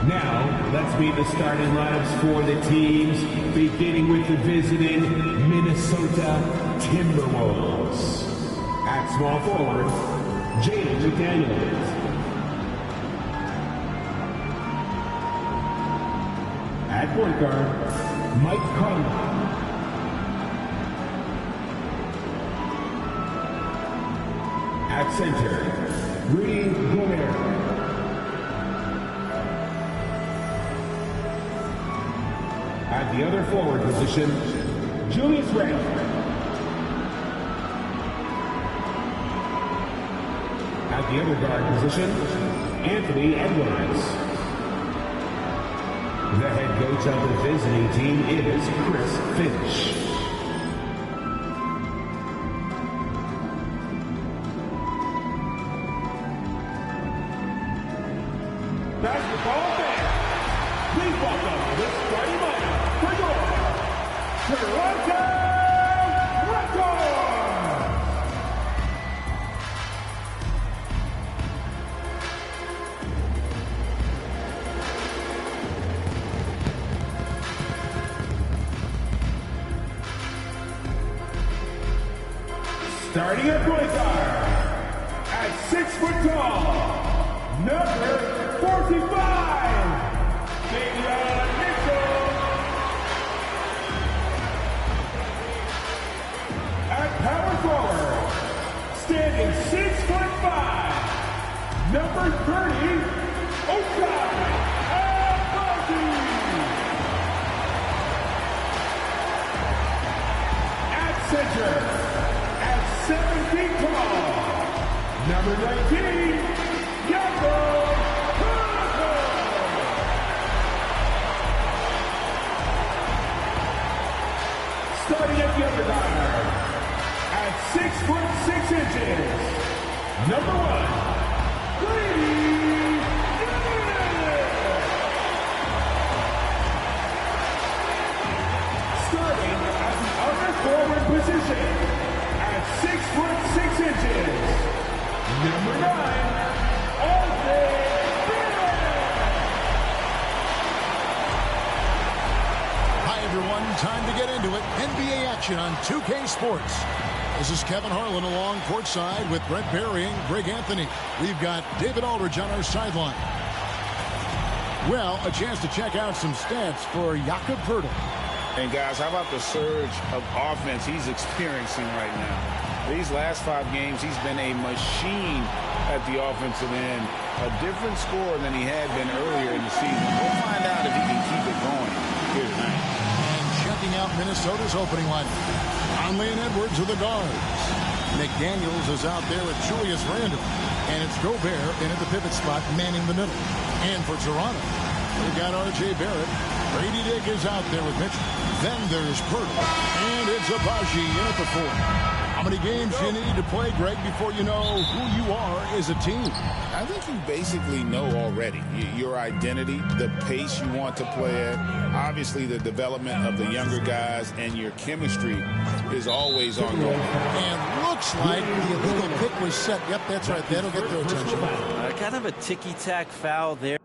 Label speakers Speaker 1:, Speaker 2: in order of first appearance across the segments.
Speaker 1: Now, let's meet the starting lineups for the teams, beginning with the visiting Minnesota Timberwolves. At small forward, Jaden McDaniels. At point guard, Mike Conley. At center, Rudy Gobert. At the other forward position, Julius Randle. At the other guard position, Anthony Edwards. The head coach of the visiting team is Chris Finch. Basketball fans, please welcome the starting lineup for your Toronto Raptors! Starting at point guard, at 6 foot tall, number 45, Davion Mitchell. At power forward, standing 6'5", number 30, Ochai Agbaji. At center, 7 feet tall, number 19, Jakob Poeltl. Starting at the other guard, at 6'6", number 1, Brady Gillis. Starting at the other forward position, 6'6", number 9, RJ Barrett.
Speaker 2: Hi everyone, time to get into it. NBA action on 2K Sports. This is Kevin Harlan along courtside with Brent Barry and Greg Anthony. We've got David Aldridge on our sideline. Well, a chance to check out some stats for Jakob Poeltl.
Speaker 3: And guys, how about the surge of offense he's experiencing right now? These last 5 games, he's been a machine at the offensive end. A different score than he had been earlier in the season. We'll find out if he can keep it going here tonight.
Speaker 2: And checking out Minnesota's opening lineup. Conley and Edwards are the guards. McDaniels is out there with Julius Randle. And it's Gobert in at the pivot spot, manning the middle. And for Toronto, we've got RJ Barrett. Brady Dick is out there with Mitchell. Then there's Poeltl. And it's Agbaji in at the 4. How many games do you need to play, Greg, before you know who you are as a team?
Speaker 3: I think you basically know already your identity, the pace you want to play at, obviously the development of the younger guys, and your chemistry is always ongoing.
Speaker 2: And looks like the illegal pick was set. Yep, that's right. That'll get their attention.
Speaker 4: Kind of a ticky-tack foul there.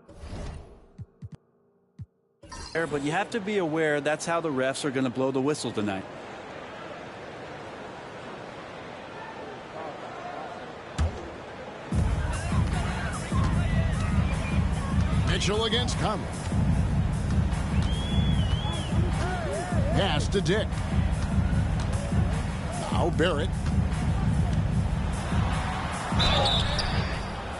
Speaker 4: But you have to be aware that's how the refs are going to blow the whistle tonight.
Speaker 2: Mitchell against Conley. Pass to Dick. Now Barrett.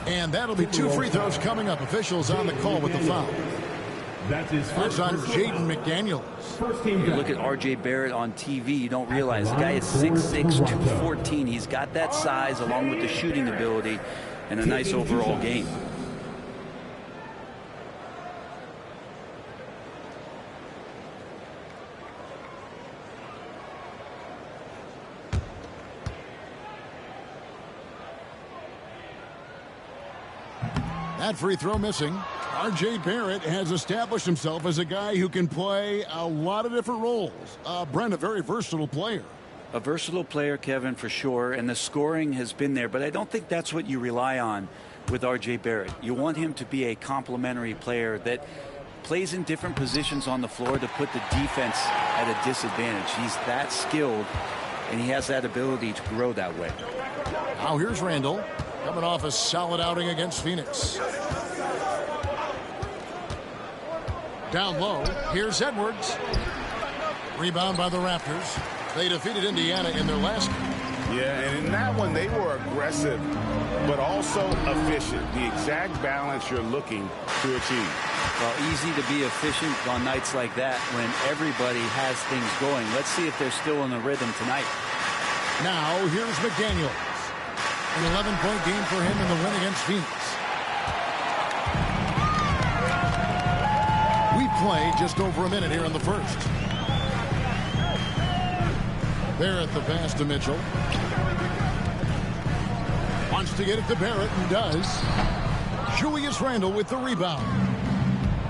Speaker 2: And that'll be 2 free throws coming up. Officials on the call with the foul.
Speaker 1: That's his first.
Speaker 2: That's on Jaden McDaniels.
Speaker 1: First team.
Speaker 4: You look at RJ Barrett on TV, you don't realize the guy is 6'6", 214. He's got that size along with the shooting ability and a nice overall game.
Speaker 2: That free throw missing. RJ Barrett has established himself as a guy who can play a lot of different roles. Brent, a very versatile player.
Speaker 4: A versatile player, Kevin, for sure, and the scoring has been there, but I don't think that's what you rely on with R.J. Barrett. You want him to be a complementary player that plays in different positions on the floor to put the defense at a disadvantage. He's that skilled, and he has that ability to grow that way.
Speaker 2: Now here's Randall, coming off a solid outing against Phoenix. Down low, here's Edwards. Rebound by the Raptors. They defeated Indiana in their last game.
Speaker 3: Yeah, and in that one, they were aggressive, but also efficient. The exact balance you're looking to achieve.
Speaker 4: Well, easy to be efficient on nights like that when everybody has things going. Let's see if they're still in the rhythm tonight.
Speaker 2: Now, here's McDaniels. An 11-point game for him in the win against Phoenix. We play just over a minute here in the first. Barrett the pass to Mitchell. Wants to get it to Barrett and does. Julius Randle with the rebound.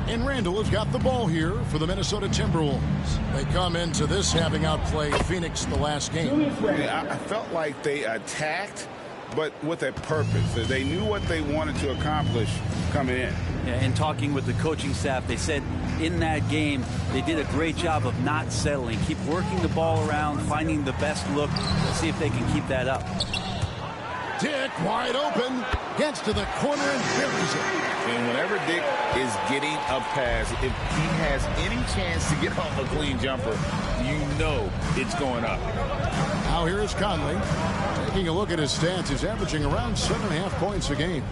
Speaker 2: And Randle has got the ball here for the Minnesota Timberwolves. They come into this having outplayed Phoenix the last game.
Speaker 3: I felt like they attacked, but with a purpose. They knew what they wanted to accomplish coming in.
Speaker 4: Yeah, and talking with the coaching staff, they said in that game they did a great job of not settling. Keep working the ball around, finding the best look. Let's see if they can keep that up.
Speaker 2: Dick wide open, gets to the corner and buries it.
Speaker 3: And whenever Dick is getting a pass, if he has any chance to get off a clean jumper, you know it's going up.
Speaker 2: Now here is Conley. Taking a look at his stats, he's averaging around 7.5 points a game.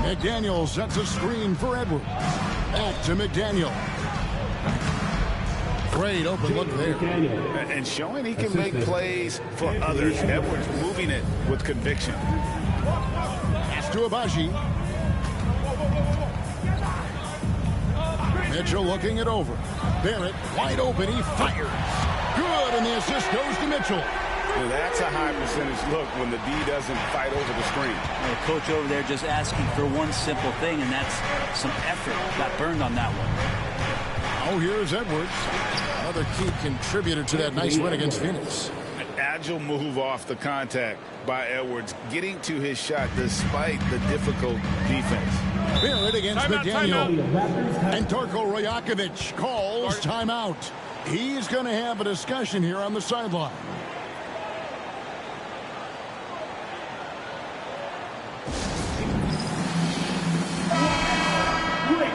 Speaker 2: McDaniel sets a screen for Edwards. Back to McDaniel. Great open look there.
Speaker 3: And showing he can make plays for others. Edwards moving it with conviction.
Speaker 2: Pass to Abaji. Mitchell looking it over. Barrett wide open. He fires. Good, and the assist goes to Mitchell.
Speaker 3: Well, that's a high percentage look when the D doesn't fight over the screen.
Speaker 4: The coach over there just asking for one simple thing, and that's some effort. Got burned on that one.
Speaker 2: Oh, here's Edwards. Another key contributor to that nice win against Phoenix.
Speaker 3: An agile move off the contact by Edwards, getting to his shot despite the difficult defense.
Speaker 2: Barrett against McDaniel. And Darko Rajakovic calls timeout. He's going to have a discussion here on the sideline.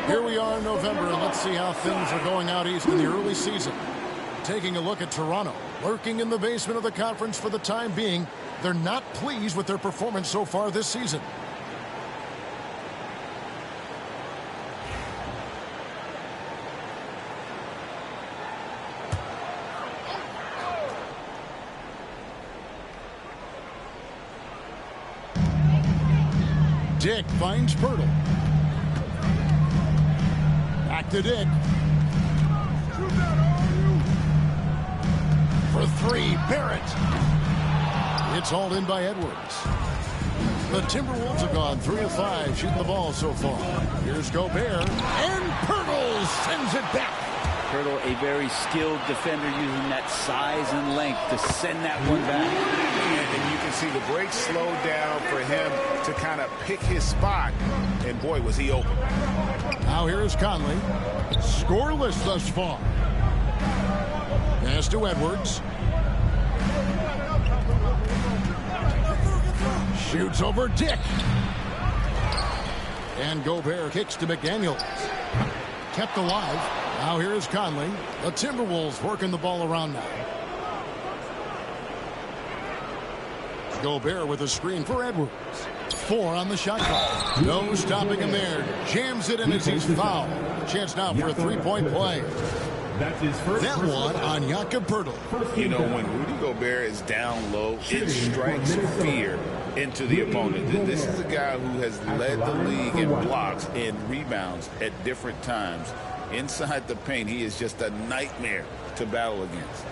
Speaker 2: Here we are in November, and let's see how things are going out east in the early season. Taking a look at Toronto, lurking in the basement of the conference for the time being. They're not pleased with their performance so far this season. Dick finds Pirtle. Back to Dick. For three, Barrett. It's hauled in by Edwards. The Timberwolves have gone 3 of 5 shooting the ball so far. Here's Gobert. And Pirtle sends it back.
Speaker 4: Pirtle, a very skilled defender, using that size and length to send that one back.
Speaker 3: And you can see the break slowed down for him to kind of pick his spot. And boy, was he open.
Speaker 2: Now here's Conley. Scoreless thus far. Pass to Edwards. Shoots over Dick. And Gobert kicks to McDaniels. Kept alive. Now here's Conley. The Timberwolves working the ball around now. Gobert with a screen for Edwards. 4 on the shot clock. No stopping him there. Jams it in as he's fouled. Chance now for a three-point play.
Speaker 1: That's his first.
Speaker 2: That one on Jakob Pirtle.
Speaker 3: You know, when Rudy Gobert is down low, it strikes fear into the opponent. This is a guy who has led the league in blocks and rebounds at different times. Inside the paint, he is just a nightmare to battle against.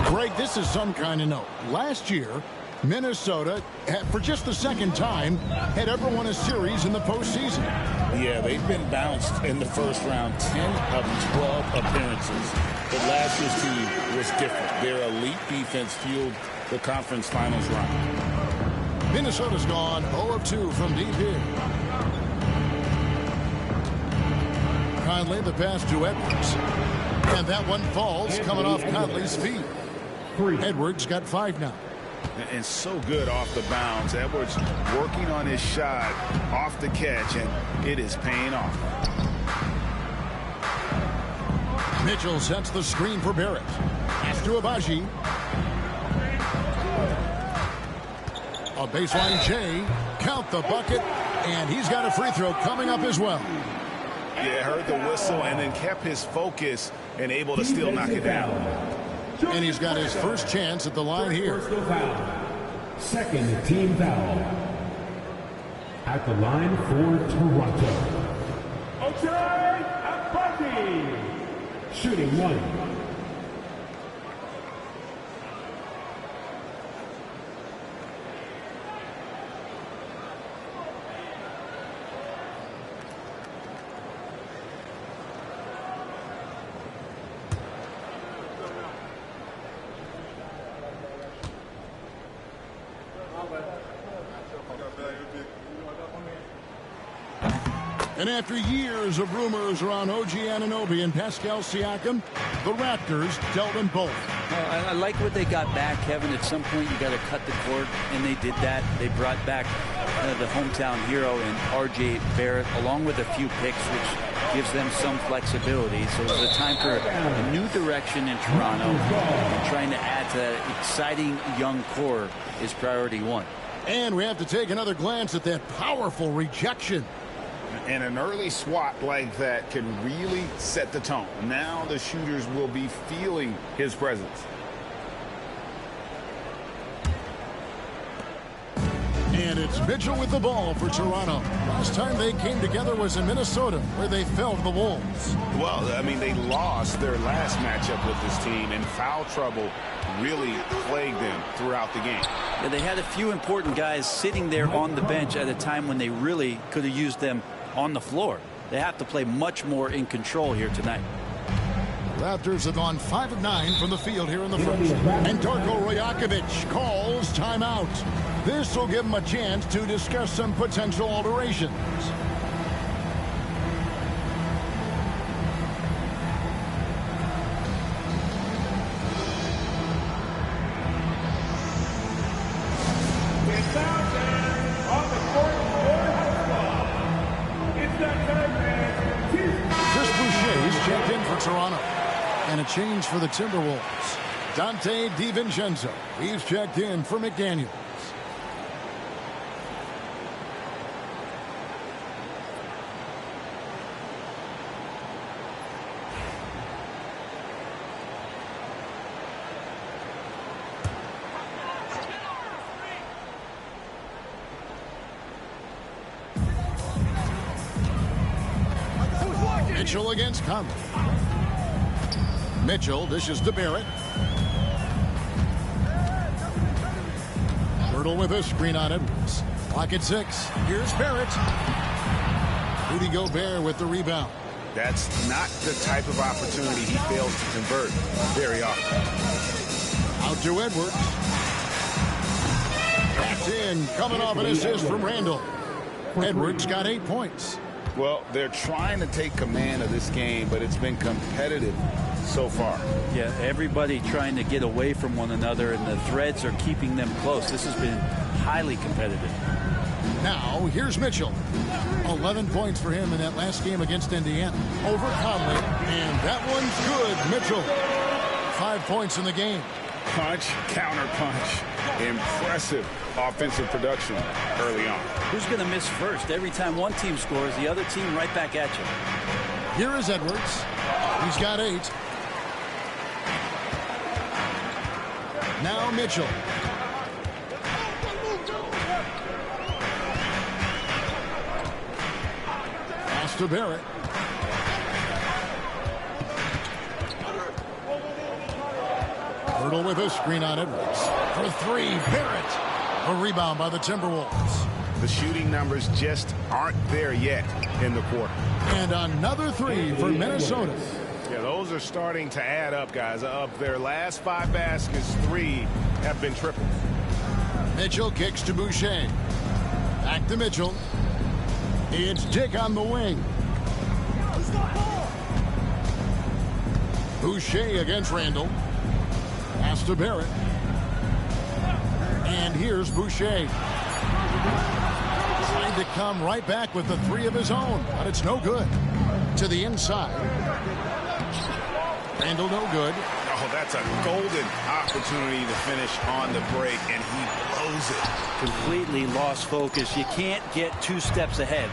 Speaker 2: Greg, this is some kind of note. Last year, Minnesota, for just the second time, had ever won a series in the postseason.
Speaker 3: Yeah, they've been bounced in the first round 10 of 12 appearances. But last year's team was different. Their elite defense fueled the conference finals run.
Speaker 2: Minnesota's gone 0 of 2 from deep here. Conley, the pass to Edwards. And that one falls coming off Conley's feet. Edwards got 5 now.
Speaker 3: And so good off the bounce. Edwards working on his shot off the catch, and it is paying off.
Speaker 2: Mitchell sets the screen for Barrett. Pass to Abaji. A baseline J. Count the bucket, and he's got a free throw coming up as well.
Speaker 3: Yeah, heard the whistle and then kept his focus and able to still knock it down.
Speaker 2: And he's got his first chance at the line here.
Speaker 1: Second team foul. At the line for Toronto. Ochai Agbaji. Shooting 1.
Speaker 2: And after years of rumors around OG Anunoby and Pascal Siakam, the Raptors dealt them both.
Speaker 4: I like what they got back, Kevin. At some point, you got to cut the cord, and they did that. They brought back the hometown hero in R.J. Barrett, along with a few picks, which gives them some flexibility. So it's a time for a new direction in Toronto, and trying to add to that exciting young core is priority 1.
Speaker 2: And we have to take another glance at that powerful rejection.
Speaker 3: And an early swat like that can really set the tone. Now the shooters will be feeling his presence.
Speaker 2: And it's Mitchell with the ball for Toronto. Last time they came together was in Minnesota, where they fell to the Wolves.
Speaker 3: Well, I mean, they lost their last matchup with this team, and foul trouble really plagued them throughout the game.
Speaker 4: Yeah, they had a few important guys sitting there on the bench at a time when they really could have used them on the floor. They have to play much more in control here tonight.
Speaker 2: Raptors have gone 5 of 9 from the field here in the first. And Darko Rajakovic calls timeout. This will give him a chance to discuss some potential alterations. And a change for the Timberwolves. Dante DiVincenzo. He's checked in for McDaniels. Mitchell against Conley. Mitchell dishes to Barrett. Turtle with a screen on Edwards. Clock at 6. Here's Barrett. Rudy Gobert with the rebound.
Speaker 3: That's not the type of opportunity he fails to convert very often.
Speaker 2: Out to Edwards. Backed in, coming off an assist from Randall. Edwards got 8 points.
Speaker 3: Well, they're trying to take command of this game, but it's been competitive so far.
Speaker 4: Yeah, everybody trying to get away from one another, and the threads are keeping them close. This has been highly competitive.
Speaker 2: Now, here's Mitchell. 11 points for him in that last game against Indiana. Over Conley, and that one's good. Mitchell, 5 points in the game.
Speaker 3: Punch, counter punch. Impressive offensive production early on.
Speaker 4: Who's going to miss first? Every time one team scores, the other team right back at you.
Speaker 2: Here is Edwards. He's got 8. Now Mitchell. Pass to Barrett. Hurdle with a screen on Edwards. For 3, Barrett. A rebound by the Timberwolves.
Speaker 3: The shooting numbers just aren't there yet in the quarter.
Speaker 2: And another three for Minnesota.
Speaker 3: Yeah, those are starting to add up, guys. Of their last 5 baskets, 3 have been triples.
Speaker 2: Mitchell kicks to Boucher. Back to Mitchell. It's Dick on the wing. Boucher against Randall. Pass to Barrett. And here's Boucher. Trying to come right back with the 3 of his own, but it's no good. To the inside. Randall no good.
Speaker 3: Oh, that's a golden opportunity to finish on the break, and he blows it.
Speaker 4: Completely lost focus. You can't get 2 steps ahead.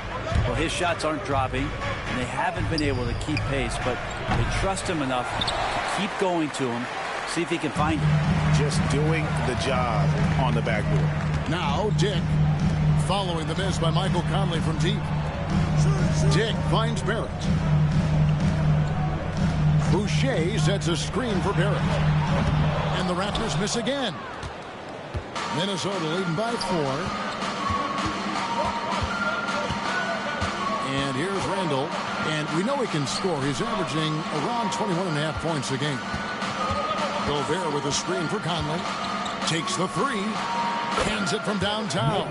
Speaker 4: Well, his shots aren't dropping, and they haven't been able to keep pace, but they trust him enough to keep going to him, see if he can find him.
Speaker 3: Just doing the job on the backboard.
Speaker 2: Now Dick, following the miss by Michael Conley from deep. Dick finds Barrett. Boucher sets a screen for Barrett. And the Raptors miss again. Minnesota leading by 4. And here's Randall. And we know he can score. He's averaging around 21.5 points a game. Gobert with a screen for Conley. Takes the 3. Hands it from downtown.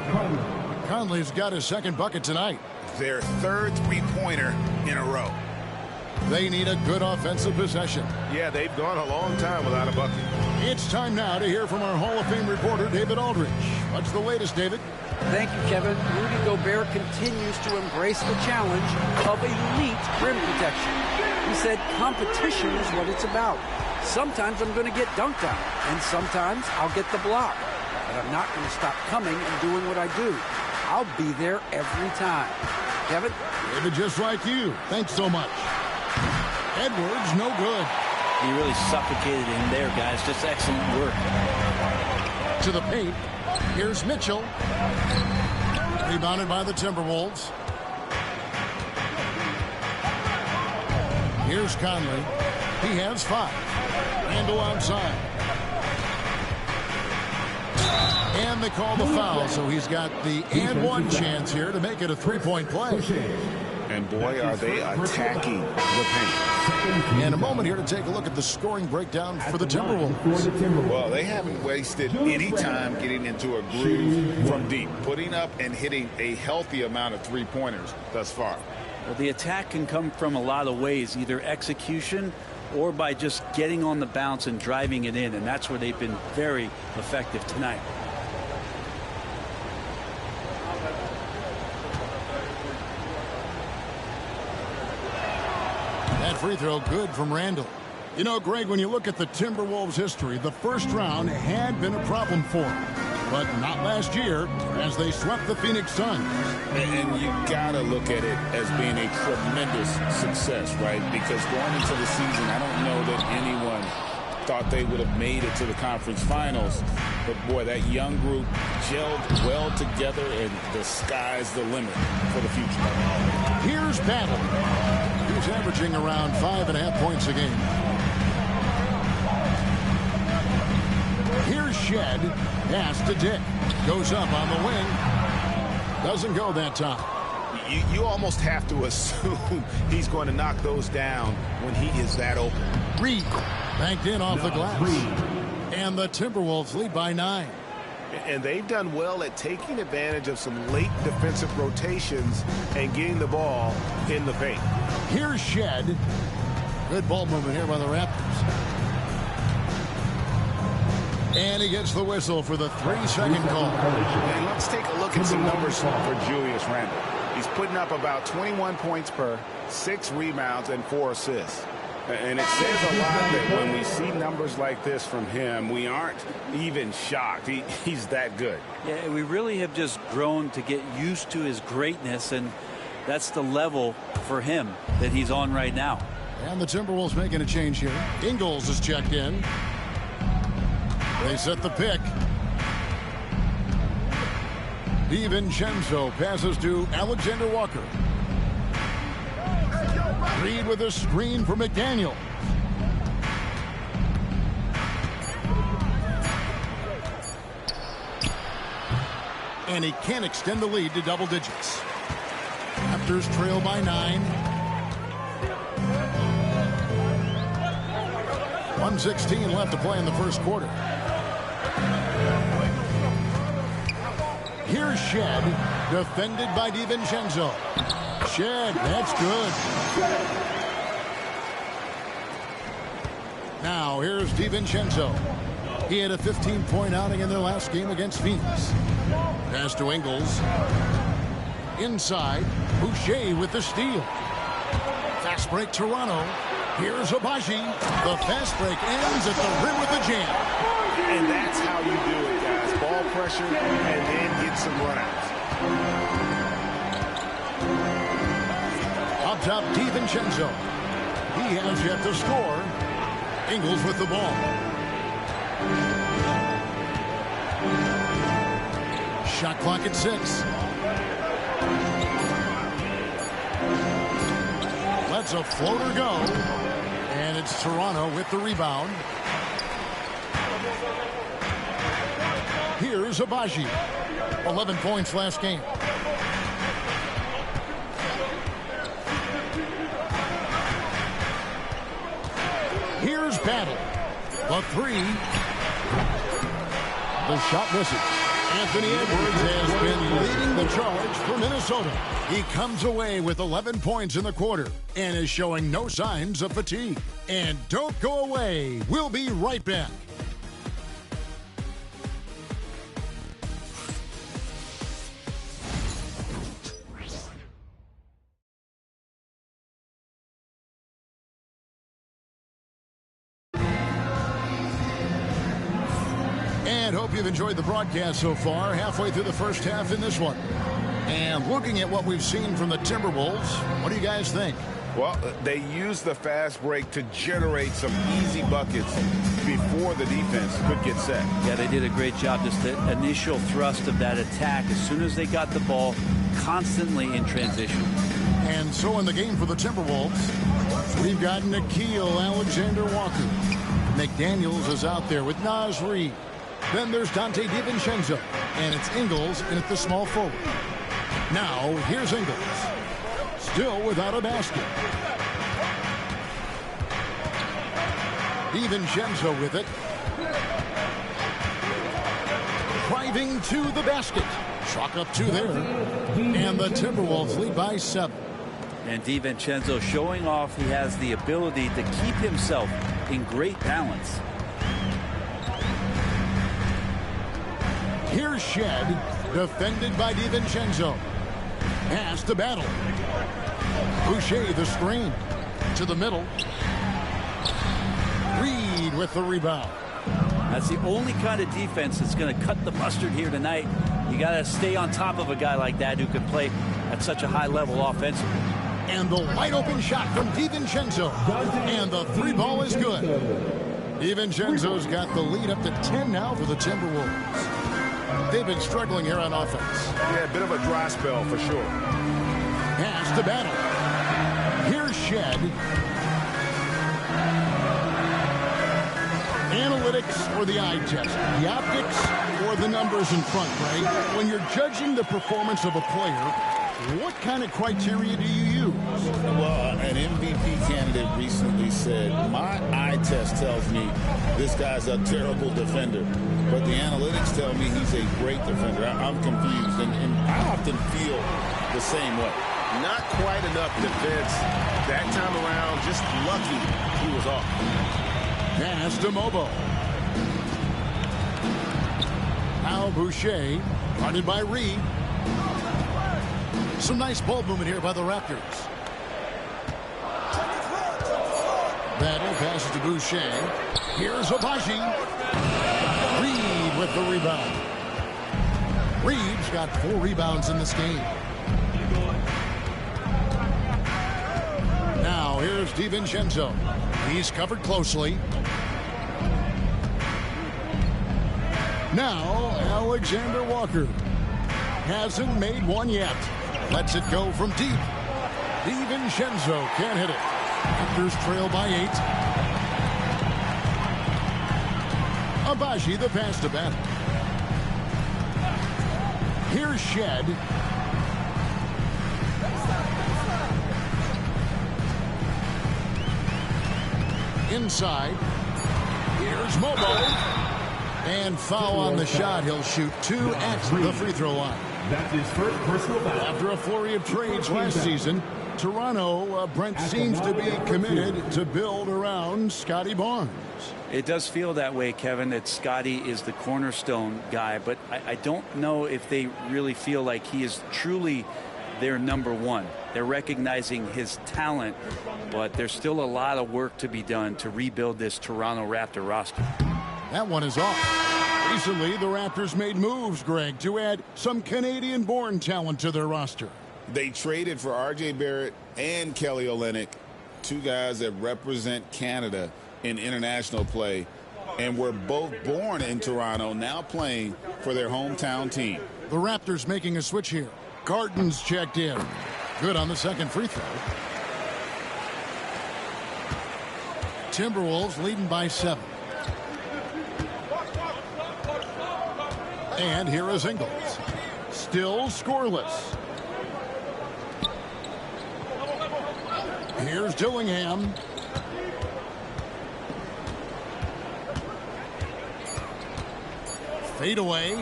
Speaker 2: Conley's got his 2nd bucket tonight.
Speaker 3: Their 3rd 3-pointer in a row.
Speaker 2: They need a good offensive possession.
Speaker 3: Yeah, they've gone a long time without a bucket.
Speaker 2: It's time now to hear from our Hall of Fame reporter, David Aldridge. What's the latest, David?
Speaker 5: Thank you, Kevin. Rudy Gobert continues to embrace the challenge of elite rim protection. He said competition is what it's about. Sometimes I'm going to get dunked on, and sometimes I'll get the block. But I'm not going to stop coming and doing what I do. I'll be there every time. Kevin?
Speaker 2: David, just like you. Thanks so much. Edwards, no good.
Speaker 4: He really suffocated him there, guys. Just excellent work.
Speaker 2: To the paint. Here's Mitchell. Rebounded by the Timberwolves. Here's Conley. He has 5. Randall outside. And they call the foul, so he's got the and 1 chance here to make it a 3-point play.
Speaker 3: And boy, are they attacking the paint.
Speaker 2: And a moment here to take a look at the scoring breakdown for the Timberwolves.
Speaker 3: Well, they haven't wasted any time getting into a groove from deep, putting up and hitting a healthy amount of 3-pointers thus far.
Speaker 4: Well, the attack can come from a lot of ways, either execution or by just getting on the bounce and driving it in, and that's where they've been very effective tonight.
Speaker 2: That free throw good from Randall. You know, Greg, when you look at the Timberwolves' history, the first round had been a problem for them. But not last year, as they swept the Phoenix Suns.
Speaker 3: And you gotta look at it as being a tremendous success, right? Because going into the season, I don't know that anyone thought they would have made it to the conference finals. But boy, that young group gelled well together, and the sky's the limit for the future.
Speaker 2: Here's Battle. He's averaging around 5.5 points a game. Here's Shed. Pass to Dick. Goes up on the wing. Doesn't go that time.
Speaker 3: You almost have to assume he's going to knock those down when he is that open.
Speaker 2: Reed banked in off the glass. And the Timberwolves lead by 9.
Speaker 3: And they've done well at taking advantage of some late defensive rotations and getting the ball in the paint.
Speaker 2: Here's Shed. Good ball movement here by the Raptors. And he gets the whistle for the 3-second call.
Speaker 3: And let's take a look at some numbers for Julius Randle. He's putting up about 21 points per, 6 rebounds, and 4 assists. And it says a lot that when we see numbers like this from him, we aren't even shocked. He's that good.
Speaker 4: Yeah, we really have just grown to get used to his greatness, and that's the level for him that he's on right now.
Speaker 2: And the Timberwolves making a change here. Ingles is checked in. They set the pick. DiVincenzo passes to Alexander Walker. Reed with a screen for McDaniel. and he can't extend the lead to double digits. Raptors trail by 9. 1:16 left to play in the first quarter. Here's Shed, defended by DiVincenzo. Shed, that's good. Now here's DiVincenzo. He had a 15-point outing in their last game against Phoenix. Pass to Ingles. Inside, Boucher with the steal. Fast break Toronto. Here's Abaji. The fast break ends at the rim with the jam.
Speaker 3: And that's how you do it, guys. Ball pressure and then get some runouts.
Speaker 2: Up top, DiVincenzo. He has yet to score. Ingles with the ball. Shot clock at 6. Lets a floater go. And it's Toronto with the rebound. Here's Abaji. 11 points last game. Here's Battle. The 3. The shot misses. Anthony Edwards has been leading the charge for Minnesota. He comes away with 11 points in the quarter and is showing no signs of fatigue. And don't go away. We'll be right back. And hope you've enjoyed the broadcast so far, halfway through the first half in this one. And looking at what we've seen from the Timberwolves, what do you guys think?
Speaker 3: Well, they used the fast break to generate some easy buckets before the defense could get set.
Speaker 4: Yeah, they did a great job. Just the initial thrust of that attack, as soon as they got the ball, constantly in transition.
Speaker 2: And so in the game for the Timberwolves, we've got Nickeil Alexander-Walker. McDaniels is out there with Naz Reid. Then there's Dante DiVincenzo, and it's Ingles in at the small forward. Now, here's Ingles. Still without a basket. DiVincenzo with it. Driving to the basket. Chalk up 2 there. And the Timberwolves lead by 7.
Speaker 4: And DiVincenzo showing off he has the ability to keep himself in great balance.
Speaker 2: Here's Shed, defended by DiVincenzo. Pass to Battle. Boucher the screen. To the middle. Reed with the rebound.
Speaker 4: That's the only kind of defense that's going to cut the mustard here tonight. You got to stay on top of a guy like that who can play at such a high level offensively.
Speaker 2: And the wide open shot from DiVincenzo. And the 3 ball is good. DiVincenzo's got the lead up to 10 now for the Timberwolves. They've been struggling here on offense.
Speaker 3: Yeah, a bit of a dry spell for sure.
Speaker 2: Pass to Battle. Here's Shed. Analytics or the eye test? The optics or the numbers in front, right? When you're judging the performance of a player, what kind of criteria do you use?
Speaker 3: Well, an MVP candidate recently said, my eye test tells me this guy's a terrible defender, but the analytics tell me he's a great defender. I'm confused, and I often feel the same way. Not quite enough defense that time around, just lucky he was off.
Speaker 2: Pass to Mobo. Al Boucher, guarded by Reed. Some nice ball movement here by the Raptors. Battle passes to Boucher. Here's Abaji. Reed with the rebound. Reed's got 4 rebounds in this game. Now here's DiVincenzo. He's covered closely. Now Alexander Walker. Hasn't made one yet. Lets it go from deep. DiVincenzo can't hit it. Raptors trail by 8. Abaji the pass to Battle. Here's Shed. Inside. Here's Mobo. And foul on the shot. He'll shoot 2 at the free throw line.
Speaker 1: That's his first personal foul.
Speaker 2: After a flurry of trades last season, Toronto, Brent, seems to be committed to build around Scotty Barnes.
Speaker 4: It does feel that way, Kevin, that Scotty is the cornerstone guy, but I don't know if they really feel like he is truly their number one. They're recognizing his talent, but there's still a lot of work to be done to rebuild this Toronto Raptor roster.
Speaker 2: That one is off. Recently, the Raptors made moves, Greg, to add some Canadian-born talent to their roster.
Speaker 3: They traded for R.J. Barrett and Kelly Olynyk, 2 guys that represent Canada in international play, and were both born in Toronto, now playing for their hometown team.
Speaker 2: The Raptors making a switch here. Garden's checked in. Good on the second free throw. Timberwolves leading by 7. And here is Ingles. Still scoreless. Here's Dillingham. Fade away.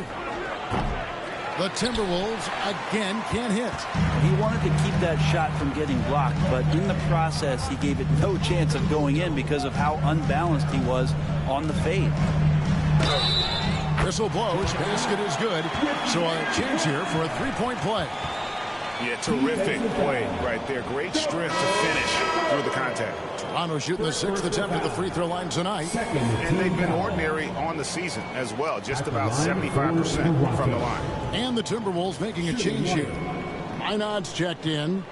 Speaker 2: The Timberwolves again can't hit.
Speaker 4: He wanted to keep that shot from getting blocked, but in the process, he gave it no chance of going in because of how unbalanced he was on the fade.
Speaker 2: Whistle blows. Basket is good. So a chance here for a three-point play.
Speaker 3: Yeah, terrific play right there. Great strength to finish through the contact.
Speaker 2: Toronto shooting the 6th attempt at the free throw line tonight.
Speaker 3: And they've been ordinary on the season as well, just about 75% from the line.
Speaker 2: And the Timberwolves making a change here. Minod's checked in.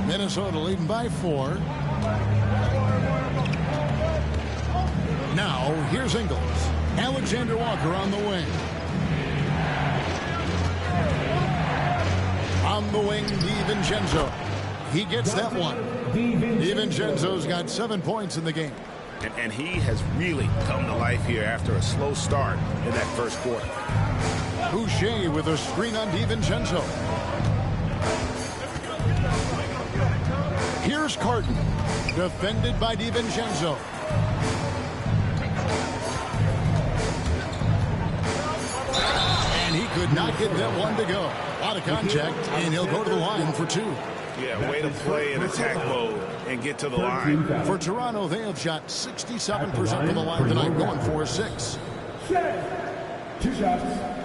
Speaker 2: Minnesota leading by 4. Now, here's Ingles. Alexander Walker on the wing. On the wing, DiVincenzo. He gets that one. DiVincenzo's got 7 points in the game.
Speaker 3: And he has really come to life here after a slow start in that first quarter.
Speaker 2: Boucher with a screen on DiVincenzo. Here's Carton, defended by DiVincenzo. And he could not get that one to go. A lot of contact, and he'll go to the line for 2.
Speaker 3: Yeah, way to play in attack mode and get to the line.
Speaker 2: For Toronto, they have shot 67% from the line tonight, going for 6.
Speaker 1: 2 shots.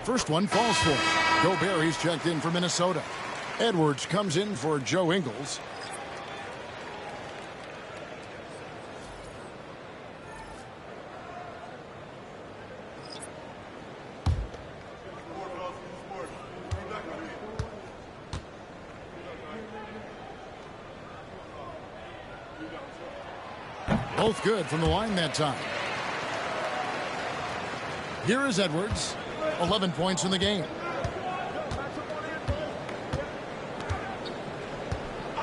Speaker 2: First one falls for him. Gobert, he's checked in for Minnesota. Edwards comes in for Joe Ingles. Both good from the line that time. Here is Edwards. 11 points in the game.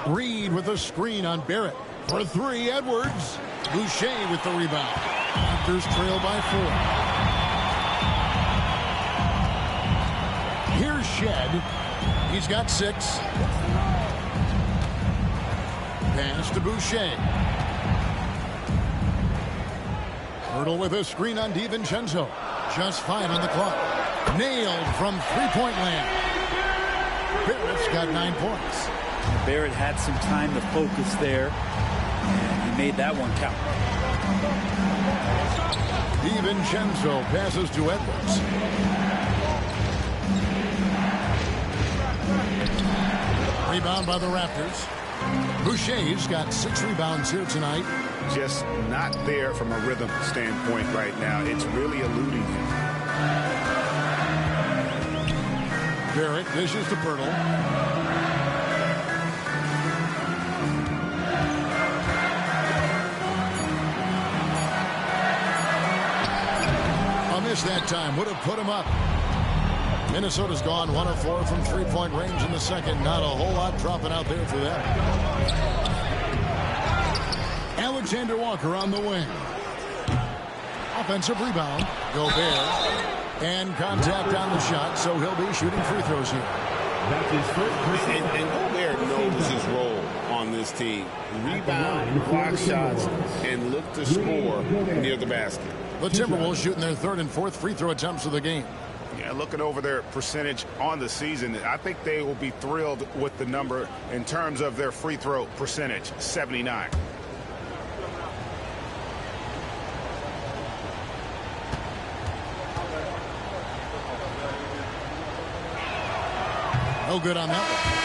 Speaker 2: Reed with a screen on Barrett. For 3, Edwards. Boucher with the rebound. Raptors trail by 4. Here's Shed. He's got 6. Pass to Boucher. Hurdle with a screen on DiVincenzo. Just 5 on the clock. Nailed from three-point land. Barrett's got 9 points.
Speaker 4: Barrett had some time to focus there, and he made that one count.
Speaker 2: DiVincenzo passes to Edwards. Rebound by the Raptors. Boucher's got 6 rebounds here tonight.
Speaker 3: Just not there from a rhythm standpoint right now. It's really eluding him.
Speaker 2: Barrett dishes to Pirtle. A miss that time. Would have put him up. Minnesota's gone 1 of 4 from three-point range in the second. Not a whole lot dropping out there for them. Alexander Walker on the wing. Offensive rebound. Gobert. And contact on the shot, so he'll be shooting free throws here.
Speaker 1: That's his first.
Speaker 6: And Gobert knows his role on this team. Rebound, block shots, and look to score near the basket.
Speaker 2: The Timberwolves shooting their 3rd and 4th free throw attempts of the game.
Speaker 3: Yeah, looking over their percentage on the season, I think they will be thrilled with the number in terms of their free throw percentage, 79.
Speaker 2: No good on that one.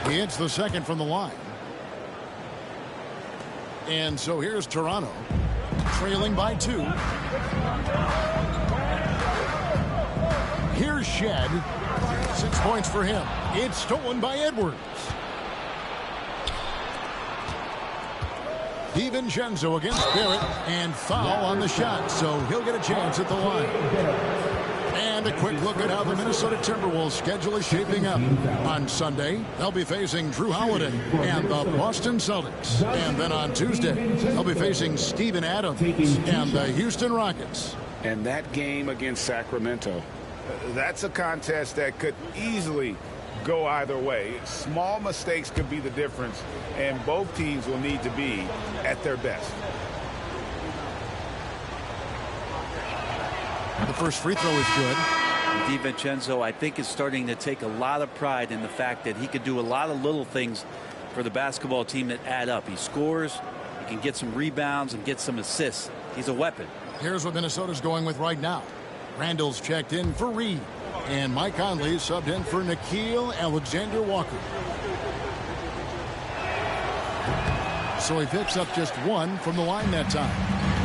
Speaker 2: He hits the second from the line. And so here's Toronto, trailing by 2. Here's Shed. 6 points for him. It's stolen by Edwards. DiVincenzo against Barrett, and foul on the shot, so he'll get a chance at the line. And a quick look at how the Minnesota Timberwolves schedule is shaping up. On Sunday, they'll be facing Drew Holiday and the Boston Celtics. And then on Tuesday, they'll be facing Steven Adams and the Houston Rockets.
Speaker 3: And that game against Sacramento, that's a contest that could easily go either way. Small mistakes could be the difference, and both teams will need to be at their best.
Speaker 2: The first free throw is good.
Speaker 4: DiVincenzo, I think, is starting to take a lot of pride in the fact that he could do a lot of little things for the basketball team that add up. He scores, he can get some rebounds and get some assists. He's a weapon.
Speaker 2: Here's what Minnesota's going with right now. Randall's checked in for Reed, and Mike Conley subbed in for Nickeil Alexander-Walker. So he picks up just 1 from the line that time.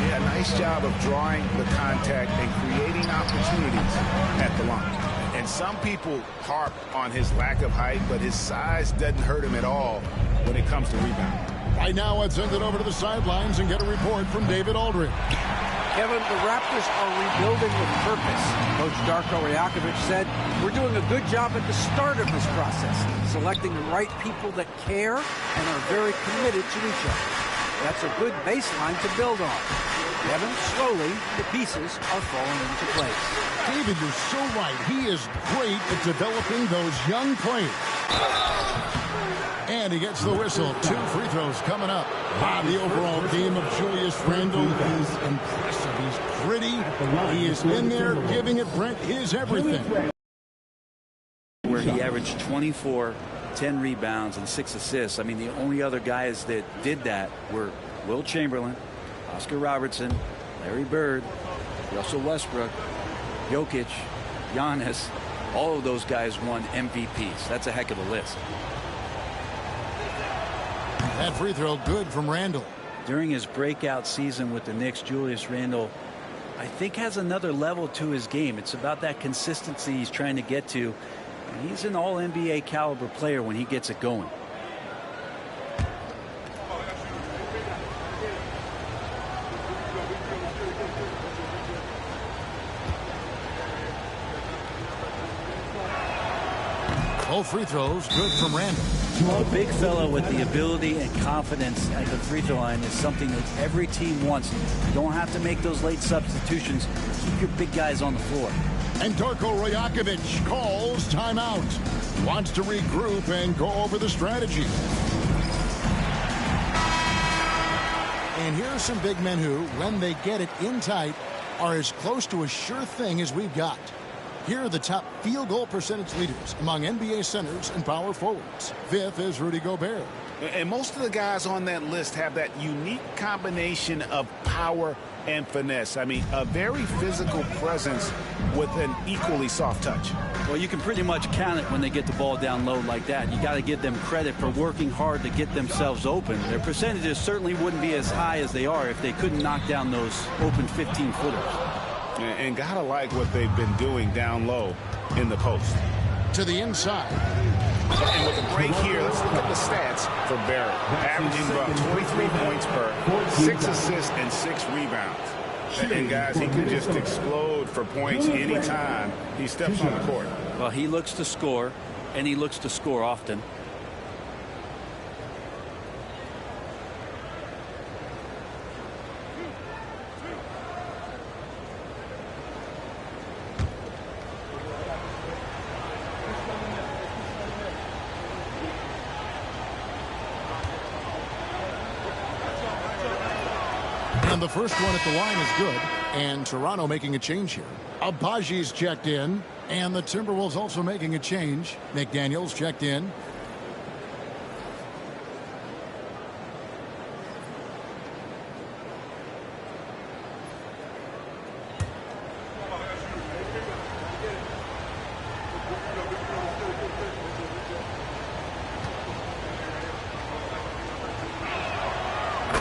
Speaker 3: Yeah, nice job of drawing the contact and creating opportunities at the line. And some people harp on his lack of height, but his size doesn't hurt him at all when it comes to rebounding.
Speaker 2: Right now, I'd send it over to the sidelines and get a report from David Aldridge.
Speaker 5: Kevin, the Raptors are rebuilding with purpose. Coach Darko Rajakovic said, we're doing a good job at the start of this process, selecting the right people that care and are very committed to each other. That's a good baseline to build on. Kevin, slowly, the pieces are falling into place.
Speaker 2: David, you're so right. He is great at developing those young players. And he gets the whistle. 2 free throws coming up. The overall game of Julius Randle is impressive. He's gritty. He is in there giving it, Brent, his everything.
Speaker 4: Where he averaged 24, 10 rebounds, and 6 assists. I mean, the only other guys that did that were Will Chamberlain, Oscar Robertson, Larry Bird, Russell Westbrook, Jokic, Giannis. All of those guys won MVPs. That's a heck of a list.
Speaker 2: That free throw good from Randle.
Speaker 4: During his breakout season with the Knicks, Julius Randle, I think, has another level to his game. It's about that consistency he's trying to get to. And he's an all-NBA caliber player when he gets it going.
Speaker 2: Both free throws good from Randle.
Speaker 4: A big fella with the ability and confidence at the free throw line is something that every team wants. You don't have to make those late substitutions. Keep your big guys on the floor.
Speaker 2: And Darko Rajakovic calls timeout. Wants to regroup and go over the strategy. And here's some big men who, when they get it in tight, are as close to a sure thing as we've got. Here are the top field goal percentage leaders among NBA centers and power forwards. Fifth is Rudy Gobert.
Speaker 3: And most of the guys on that list have that unique combination of power and finesse. I mean, a very physical presence with an equally soft touch.
Speaker 4: Well, you can pretty much count it when they get the ball down low like that. You got to give them credit for working hard to get themselves open. Their percentages certainly wouldn't be as high as they are if they couldn't knock down those open 15-footers.
Speaker 3: And gotta like what they've been doing down low in the post.
Speaker 2: To the inside.
Speaker 3: And with a break here, let's look at the stats for Barrett. Averaging about 23 points per, 6 assists, and 6 rebounds. And guys, he can just explode for points anytime he steps on the court.
Speaker 4: Well, he looks to score, and he looks to score often.
Speaker 2: And the first one at the line is good. And Toronto making a change here. Abaji's checked in. And the Timberwolves also making a change. McDaniels checked in.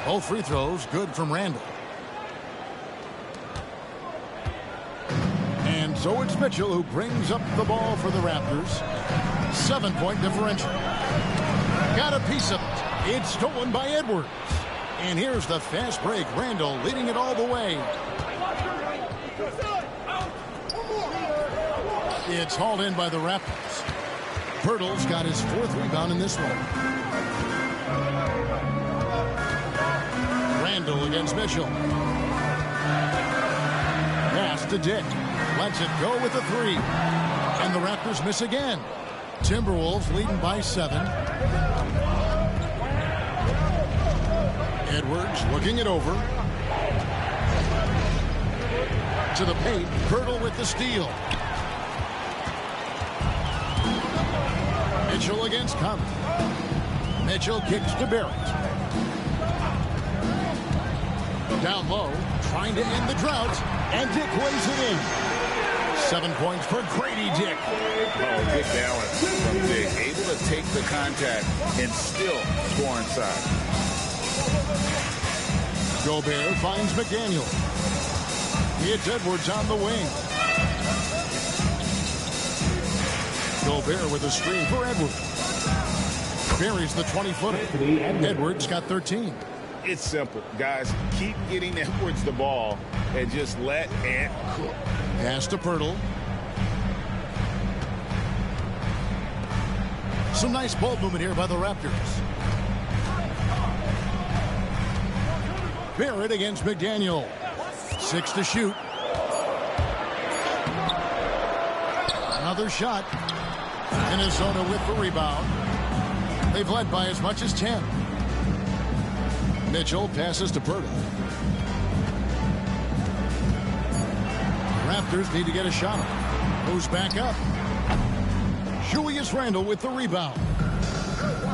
Speaker 2: Both free throws good from Randall. And so it's Mitchell who brings up the ball for the Raptors. 7-point differential. Got a piece of it. It's stolen by Edwards. And here's the fast break. Randall leading it all the way. It's hauled in by the Raptors. Pirtle's got his 4th rebound in this one. Randall against Mitchell. Pass to Dick. Lets it go with a 3. And the Raptors miss again. Timberwolves leading by 7. Edwards looking it over. To the paint. Pirtle with the steal. Mitchell against Conley. Mitchell kicks to Barrett. Down low, trying to end the drought, and Dick weighs it in. 7 points for Grady Dick.
Speaker 3: Oh, good balance from Dick. Able to take the contact and still score inside.
Speaker 2: Gobert finds McDaniel. It's Edwards on the wing. Gobert with a screen for Edwards. Buries the 20-footer. Edwards got 13.
Speaker 3: It's simple, guys. Keep getting Edwards the ball and just let Ant cook.
Speaker 2: Pass to Pirtle. Some nice ball movement here by the Raptors. Barrett against McDaniel. 6 to shoot. Another shot. Minnesota with the rebound. They've led by as much as 10. Mitchell passes to Pirtle. Raptors need to get a shot on. Moves back up. Julius Randle with the rebound.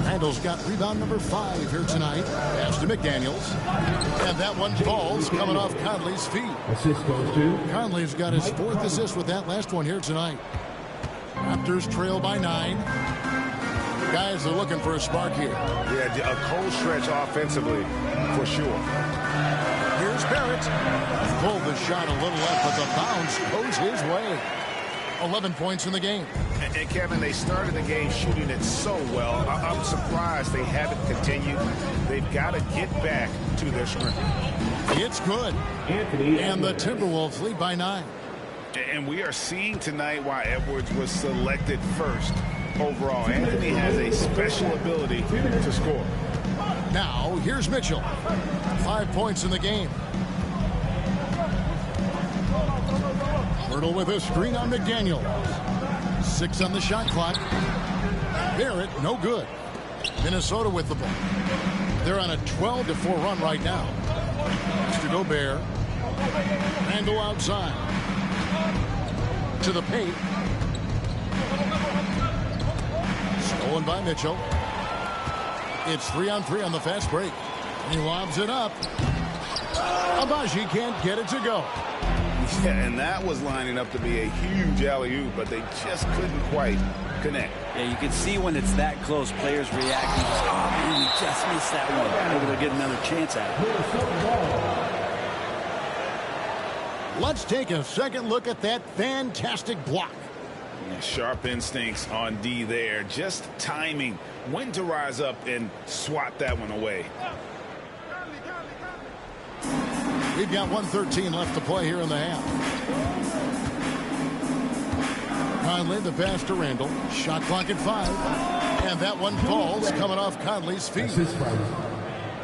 Speaker 2: Randle's got rebound number 5 here tonight. Pass to McDaniels. And that one falls coming off Conley's feet.
Speaker 1: Assist goes to
Speaker 2: Conley's got his 4th assist with that last one here tonight. Raptors trail by 9. Guys are looking for a spark here.
Speaker 3: Yeah, a cold stretch offensively, for sure.
Speaker 2: Here's Barrett. Pulled the shot a little left, but the bounce goes his way. 11 points in the game.
Speaker 3: And Kevin, they started the game shooting it so well. I'm surprised they haven't continued. They've got to get back to their strength.
Speaker 2: It's good. And the Timberwolves lead by 9.
Speaker 3: And we are seeing tonight why Edwards was selected first overall. Anthony has a special ability to score.
Speaker 2: Now, here's Mitchell. 5 points in the game. Pirtle with a screen on McDaniel. 6 on the shot clock. Barrett, no good. Minnesota with the ball. They're on a 12-4 run right now. Mr. Gobert. Randle outside. To the paint. Stolen by Mitchell. It's 3-on-3 on the fast break. He lobs it up. Abaji can't get it to go.
Speaker 3: Yeah, and that was lining up to be a huge alley-oop, but they just couldn't quite connect.
Speaker 4: Yeah, you can see when it's that close, players reacting. Oh, man, we just missed that one. Maybe they'll get another chance at it.
Speaker 2: Let's take a second look at that fantastic block.
Speaker 3: Yeah, sharp instincts on D there. Just timing when to rise up and swat that one away.
Speaker 2: We've got 1:13 left to play here in the half. Conley, the pass to Randle. Shot clock at 5. And that one falls, coming off Conley's feet.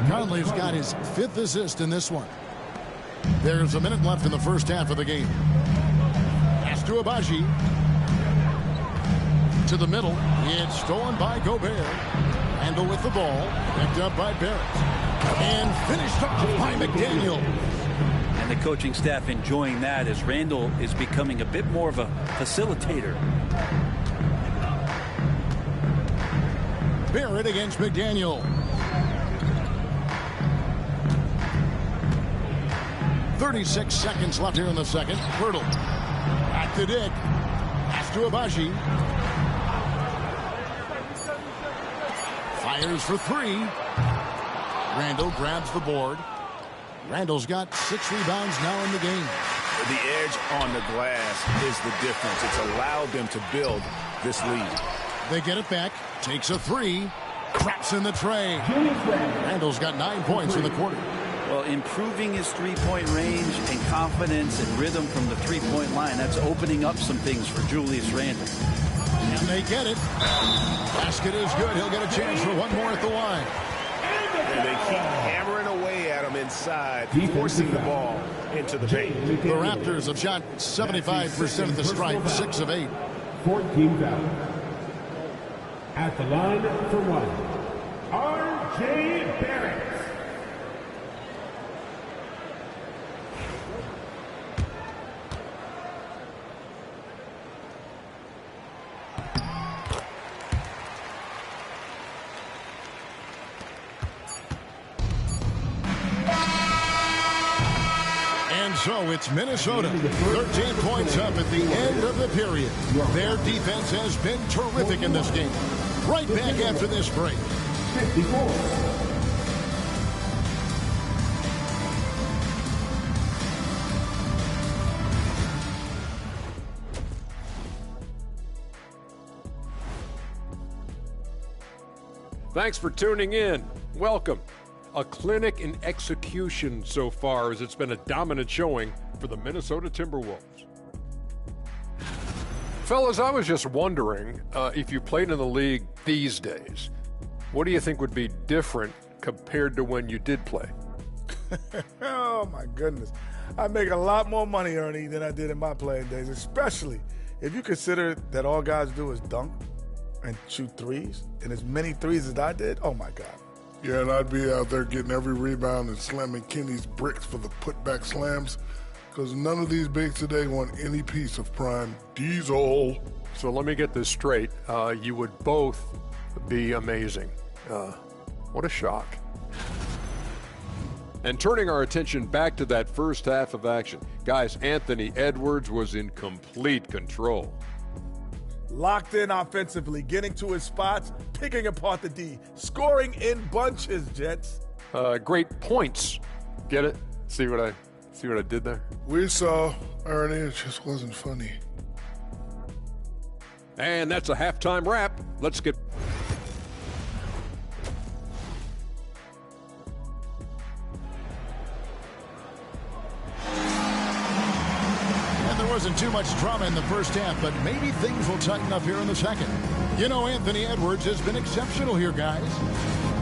Speaker 2: Conley's got his 5th assist in this one. There's a minute left in the first half of the game. Pass to Abaji. To the middle. It's stolen by Gobert. Randle with the ball. Picked up by Barrett. And finished off by McDaniel.
Speaker 4: And the coaching staff enjoying that as Randle is becoming a bit more of a facilitator.
Speaker 2: Barrett against McDaniel. 36 seconds left here in the second. Hurdle. Back to Dick. Pass to Abaji. Fires for 3. Randle grabs the board. Randle's got 6 rebounds now in the game.
Speaker 3: The edge on the glass is the difference. It's allowed them to build this lead.
Speaker 2: They get it back. Takes a 3. Craps in the tray. Randle's got 9 points in the quarter.
Speaker 4: Well, improving his three-point range and confidence and rhythm from the three-point line, that's opening up some things for Julius Randle.
Speaker 2: And they get it. Basket is good. He'll get a chance for one more at the line.
Speaker 6: And they keep hammering away at him inside, forcing the ball into the paint.
Speaker 2: The Raptors have shot 75% of the stripe, 6 of 8.
Speaker 1: 14 foul. At the line for 1, R.J. Barrett.
Speaker 2: So it's Minnesota, 13 points up at the end of the period. Their defense has been terrific in this game. Right back after this break.
Speaker 1: 54.
Speaker 7: Thanks for tuning in. Welcome. A clinic in execution so far, as it's been a dominant showing for the Minnesota Timberwolves. Fellas, I was just wondering if you played in the league these days, what do you think would be different compared to when you did play?
Speaker 8: Oh, my goodness. I make a lot more money, Ernie, than I did in my playing days, especially if you consider that all guys do is dunk and shoot threes, and as many threes as I did, oh, my God.
Speaker 9: Yeah, and I'd be out there getting every rebound and slamming Kenny's bricks for the putback slams, because none of these bigs today want any piece of prime Diesel.
Speaker 7: So let me get this straight. You would both be amazing. What a shock. And turning our attention back to that first half of action, guys, Anthony Edwards was in complete control.
Speaker 8: Locked in offensively, getting to his spots, picking apart the D, scoring in bunches, Jets.
Speaker 7: Great points. Get it? See what I did there?
Speaker 9: We saw, Ernie, it just wasn't funny.
Speaker 7: And that's a halftime wrap. Let's get...
Speaker 2: Wasn't too much drama in the first half, but maybe things will tighten up here in the second. You know, Anthony Edwards has been exceptional here, guys.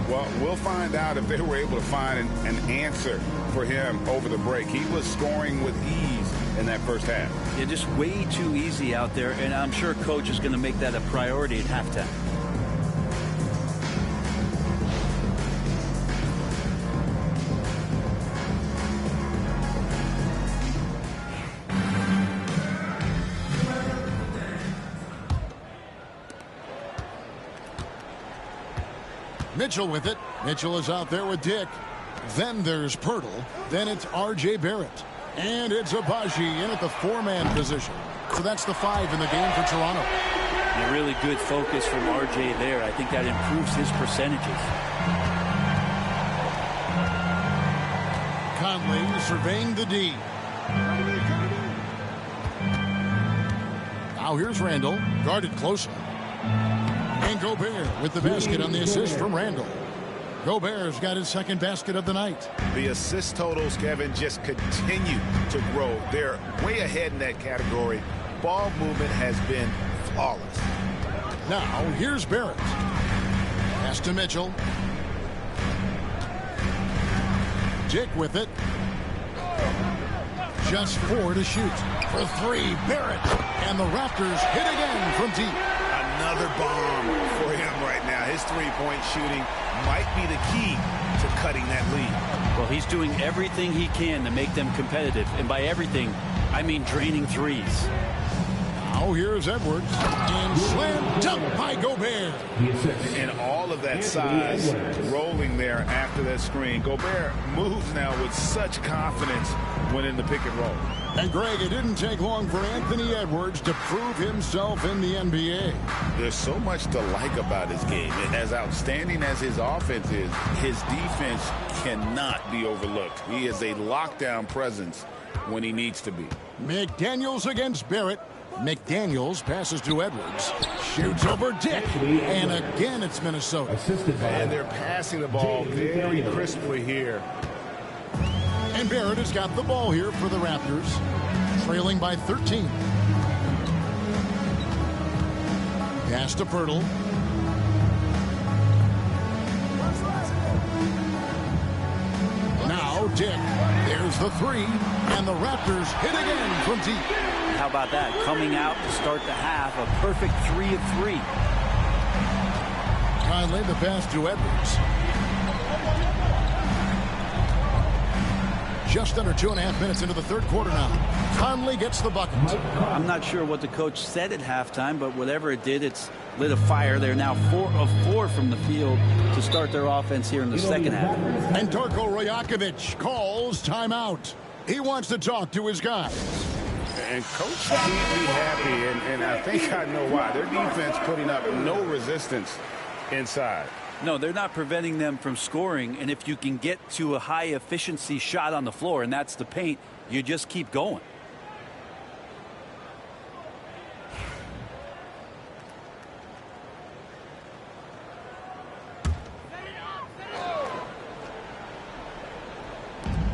Speaker 3: Well, we'll find out if they were able to find an answer for him over the break. He was scoring with ease in that first half.
Speaker 4: Yeah, just way too easy out there, and I'm sure coach is going to make that a priority at halftime.
Speaker 2: Mitchell with it. Mitchell is out there with Dick. Then there's Pirtle. Then it's R.J. Barrett. And it's Abaji in at the 4-man position. So that's the 5 in the game for Toronto.
Speaker 4: A really good focus from R.J. there. I think that improves his percentages.
Speaker 2: Conley surveying the D. Now here's Randall, guarded closely. And Gobert with the basket on the assist from Randall. Gobert's got his second basket of the night.
Speaker 3: The assist totals, Kevin, just continue to grow. They're way ahead in that category. Ball movement has been flawless.
Speaker 2: Now here's Barrett. Pass to Mitchell. Dick with it. Just 4 to shoot. For 3, Barrett. And the Raptors hit again from deep.
Speaker 3: Another bomb for him right now. His three-point shooting might be the key to cutting that lead.
Speaker 4: Well, he's doing everything he can to make them competitive. And by everything, I mean draining threes.
Speaker 2: Now here's Edwards. And slam dunk by Gobert.
Speaker 3: And all of that size rolling there after that screen. Gobert moves now with such confidence when in the pick and roll.
Speaker 2: And Greg, it didn't take long for Anthony Edwards to prove himself in the NBA.
Speaker 3: There's so much to like about his game. As outstanding as his offense is, his defense cannot be overlooked. He is a lockdown presence when he needs to be.
Speaker 2: McDaniels against Barrett. McDaniels passes to Edwards. Shoots over Dick. And again, it's Minnesota.
Speaker 3: And they're passing the ball very crisply here.
Speaker 2: And Barrett has got the ball here for the Raptors, trailing by 13. Pass to Pirtle. Now Dick. There's the 3. And the Raptors hit again from deep.
Speaker 4: How about that? Coming out to start the half, a perfect 3 of 3.
Speaker 2: Conley the pass to Edwards. Just under 2.5 minutes into the third quarter now. Conley gets the bucket.
Speaker 4: I'm not sure what the coach said at halftime, but whatever it did, it's lit a fire. They're now 4 of 4 from the field to start their offense here in the second half.
Speaker 2: And Darko Rajakovic calls timeout. He wants to talk to his guys.
Speaker 3: And Coach can't be happy, and I think I know why. Their defense putting up no resistance inside.
Speaker 4: No, they're not preventing them from scoring, and if you can get to a high-efficiency shot on the floor, and that's the paint, you just keep going.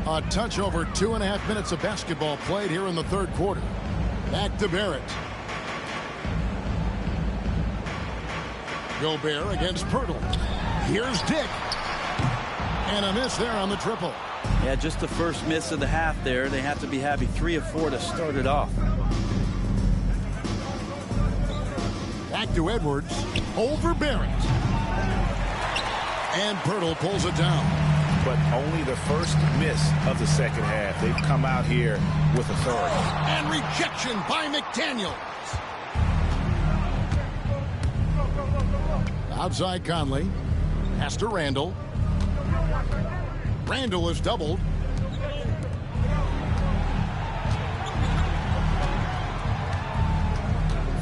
Speaker 2: A touch over 2.5 minutes of basketball played here in the third quarter. Back to Barrett. Gobert against Pirtle. Here's Dick. And a miss there on the triple.
Speaker 4: Yeah, just the first miss of the half there. They have to be happy. 3 of 4 to start it off.
Speaker 2: Back to Edwards. Over Barrett. And Pirtle pulls it down.
Speaker 3: But only the first miss of the second half. They've come out here with authority.
Speaker 2: And rejection by McDaniels. Outside Conley. Pass to Randall. Randall is doubled.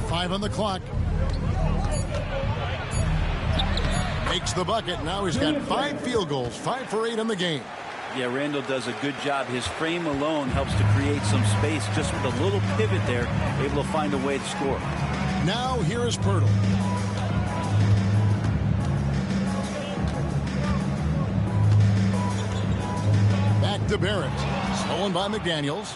Speaker 2: Five on the clock. Makes the bucket. Now he's got 5 field goals. 5 for 8 in the game.
Speaker 4: Yeah, Randall does a good job. His frame alone helps to create some space. Just with a little pivot there, able to find a way to score.
Speaker 2: Now here is Pirtle. Back to Barrett. Stolen by McDaniels.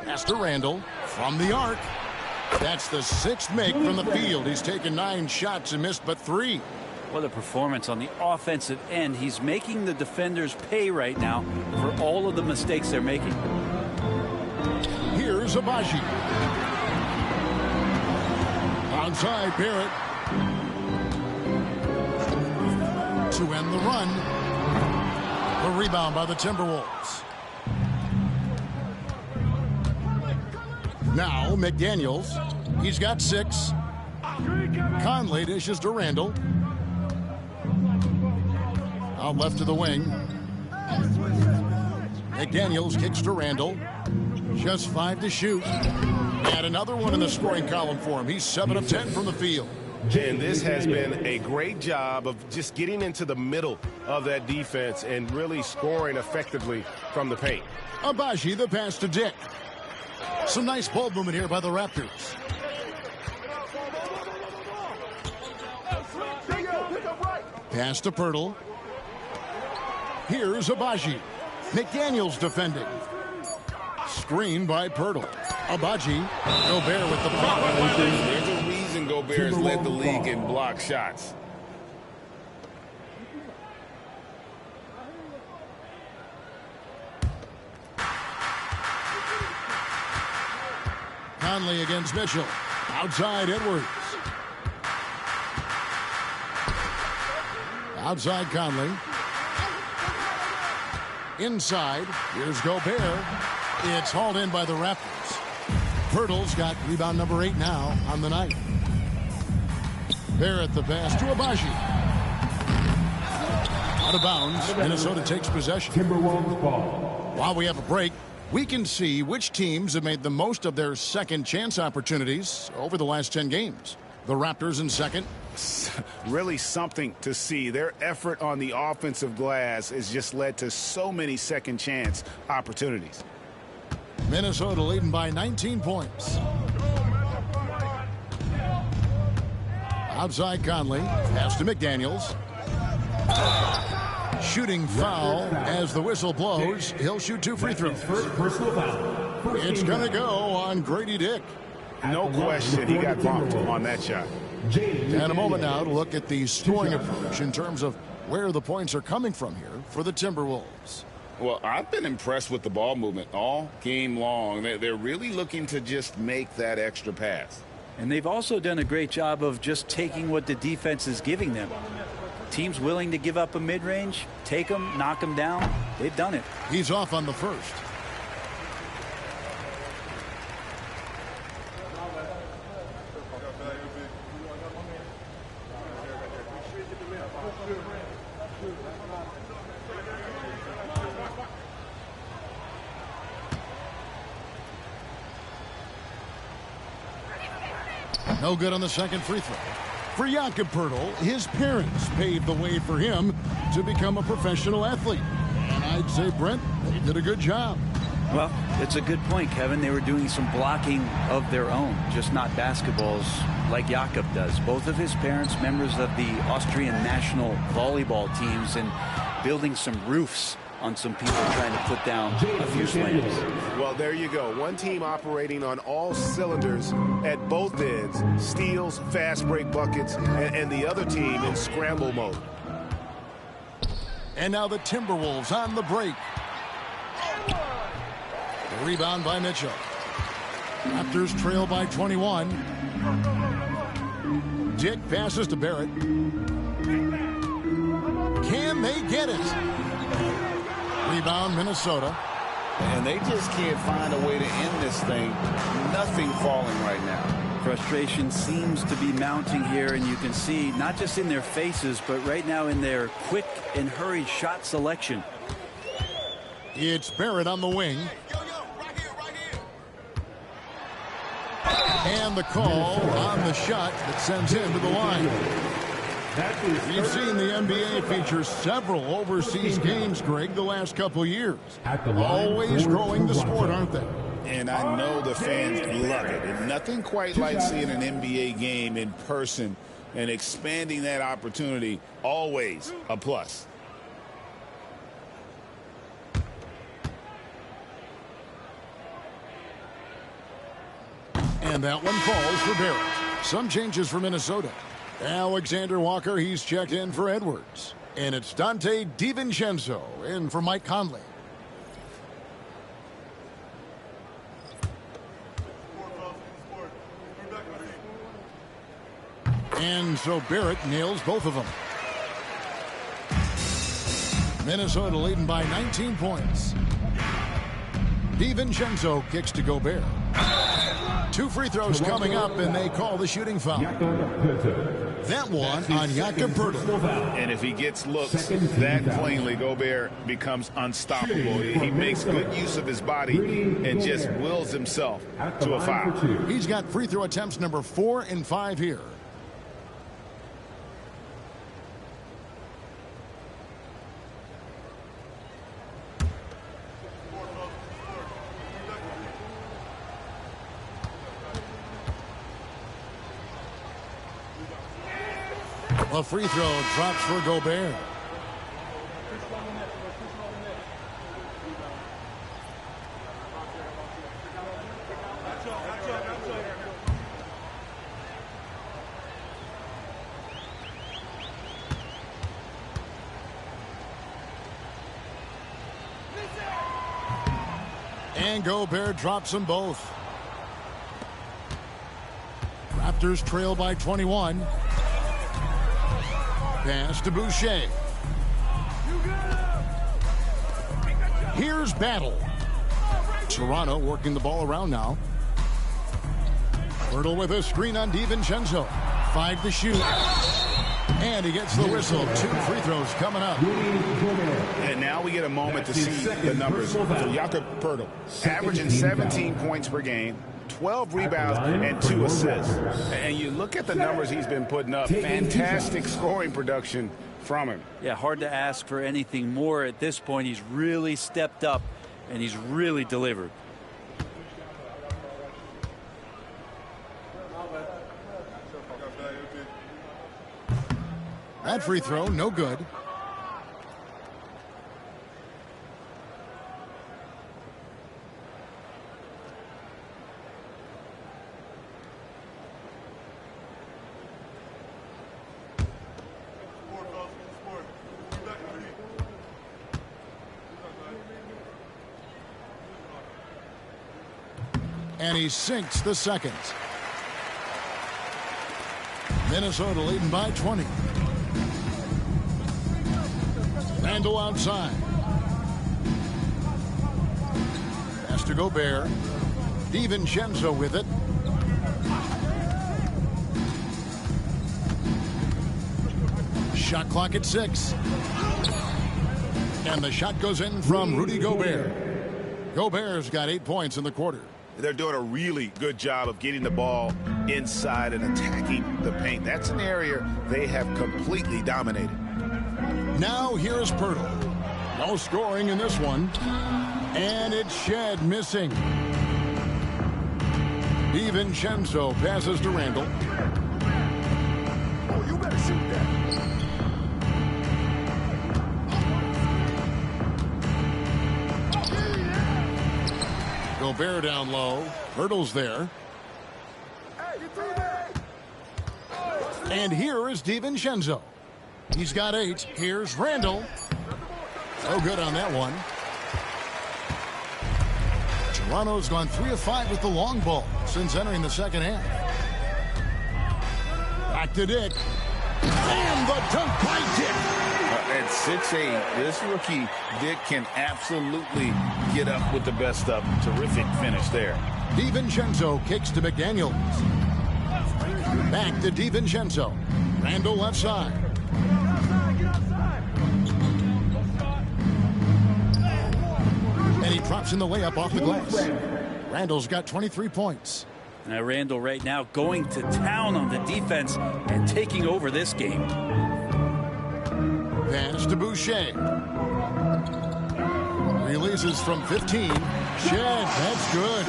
Speaker 2: Pass to Randall. From the arc. That's the 6th make from the field. He's taken 9 shots and missed but 3.
Speaker 4: What a performance on the offensive end. He's making the defenders pay right now for all of the mistakes they're making.
Speaker 2: Here's Abaji. Outside Barrett. To end the run. A rebound by the Timberwolves. Now McDaniels. He's got 6. Conley dishes to Randall. Out left to the wing. McDaniels kicks to Randall. Just 5 to shoot. And another one in the scoring column for him. He's 7 of 10 from the field.
Speaker 6: And this has been a great job of just getting into the middle of that defense and really scoring effectively from the paint.
Speaker 2: Abaji, the pass to Dick. Some nice ball movement here by the Raptors. Pass to Pirtle. Here's Abaji. McDaniels defending. Screen by Pirtle. Abaji. Gobert with the block.
Speaker 6: There's a reason Gobert has led the league in block shots.
Speaker 2: Conley against Mitchell. Outside Edwards. Outside Conley. Inside. Here's Gobert. It's hauled in by the Raptors. Pirtle's got rebound number 8 now on the night. Barrett the pass to Abaji. Out of bounds. Minnesota takes possession.
Speaker 1: Timberwolves ball.
Speaker 2: While we have a break, we can see which teams have made the most of their second chance opportunities over the last 10 games. The Raptors in second.
Speaker 3: Really something to see. Their effort on the offensive glass has just led to so many second chance opportunities.
Speaker 2: Minnesota leading by 19 points. Outside Conley. Pass to McDaniels. Shooting foul as the whistle blows. He'll shoot 2 free throws.
Speaker 1: Personal foul.
Speaker 2: It's going to go on Grady Dick.
Speaker 3: No question he got bumped on that shot.
Speaker 2: And a moment now to look at the scoring approach in terms of where the points are coming from here for the Timberwolves.
Speaker 3: Well, I've been impressed with the ball movement all game long. They're really looking to just make that extra pass.
Speaker 4: And they've also done a great job of just taking what the defense is giving them. Teams willing to give up a mid-range, take them, knock them down. They've done it.
Speaker 2: He's off on the first. No good on the second free throw. For Jakob Pirtle, his parents paved the way for him to become a professional athlete. And I'd say, Brent, they did a good job.
Speaker 4: Well, it's a good point, Kevin. They were doing some blocking of their own, just not basketballs like Jakob does. Both of his parents, members of the Austrian national volleyball teams, and building some roofs on some people trying to put down a few slams.
Speaker 6: Well, there you go. One team operating on all cylinders at both ends. Steals, fast break buckets, and the other team in scramble mode.
Speaker 2: And now the Timberwolves on the break. The rebound by Mitchell. Raptors trail by 21. Dick passes to Barrett. Can they get it? Rebound, Minnesota.
Speaker 3: And they just can't find a way to end this thing. Nothing falling right now.
Speaker 4: Frustration seems to be mounting here, and you can see not just in their faces, but right now in their quick and hurried shot selection.
Speaker 2: It's Barrett on the wing. And the call on the shot that sends him to the line. We've seen the NBA feature several overseas games, Greg, the last couple of years. Always growing the sport, aren't they?
Speaker 3: And I know the fans love it. And nothing quite like seeing an NBA game in person and expanding that opportunity. Always a plus.
Speaker 2: And that one falls for Barrett. Some changes for Minnesota. Alexander Walker, he's checked in for Edwards. And it's Dante DiVincenzo in for Mike Conley. And so Barrett nails both of them. Minnesota leading by 19 points. DiVincenzo kicks to Gobert. 2 free throws coming up, and they call the shooting foul. That one on Jakob Poeltl.
Speaker 3: And if he gets looks that cleanly, Gobert becomes unstoppable. He makes good use of his body and just wills himself to a foul.
Speaker 2: He's got free throw attempts number 4 and 5 here. A free throw drops for Gobert. And Gobert drops them both. Raptors trail by 21. Pass to Boucher. Here's Battle. Toronto working the ball around now. Poeltl with a screen on DiVincenzo. 5 to shoot. And he gets the whistle. 2 free throws coming up.
Speaker 3: And now we get a moment to see the numbers for Jakob Poeltl. Averaging 17 points per game, 12 rebounds, and 2 assists. And you look at the numbers he's been putting up. Fantastic scoring production from him.
Speaker 4: Yeah, hard to ask for anything more at this point. He's really stepped up, and he's really delivered.
Speaker 2: That free throw, no good. And he sinks the second. Minnesota leading by 20. Randle outside. Pass to Gobert. DiVincenzo with it. Shot clock at 6. And the shot goes in from Rudy Gobert. Gobert's got 8 points in the quarter.
Speaker 3: They're doing a really good job of getting the ball inside and attacking the paint. That's an area they have completely dominated.
Speaker 2: Now here's Poeltl. No scoring in this one. And it's Shed missing. DiVincenzo passes to Randle.
Speaker 3: Oh, you better shoot that.
Speaker 2: Gobert down low. Poeltl's there. And here is DiVincenzo. He's got 8. Here's Randle. No good on that one. Toronto's gone 3 of 5 with the long ball since entering the second half. Back to Dick. And the dunk by Dick.
Speaker 3: At 6'8", this rookie, Dick, can absolutely get up with the best of them. Terrific finish there.
Speaker 2: DiVincenzo kicks to McDaniels. Back to DiVincenzo. Randle left side. And he drops in the layup off the glass. Randle's got 23 points.
Speaker 4: Now Randle right now going to town on the defense and taking over this game.
Speaker 2: Pass to Boucher. Releases from 15. Shed, that's good.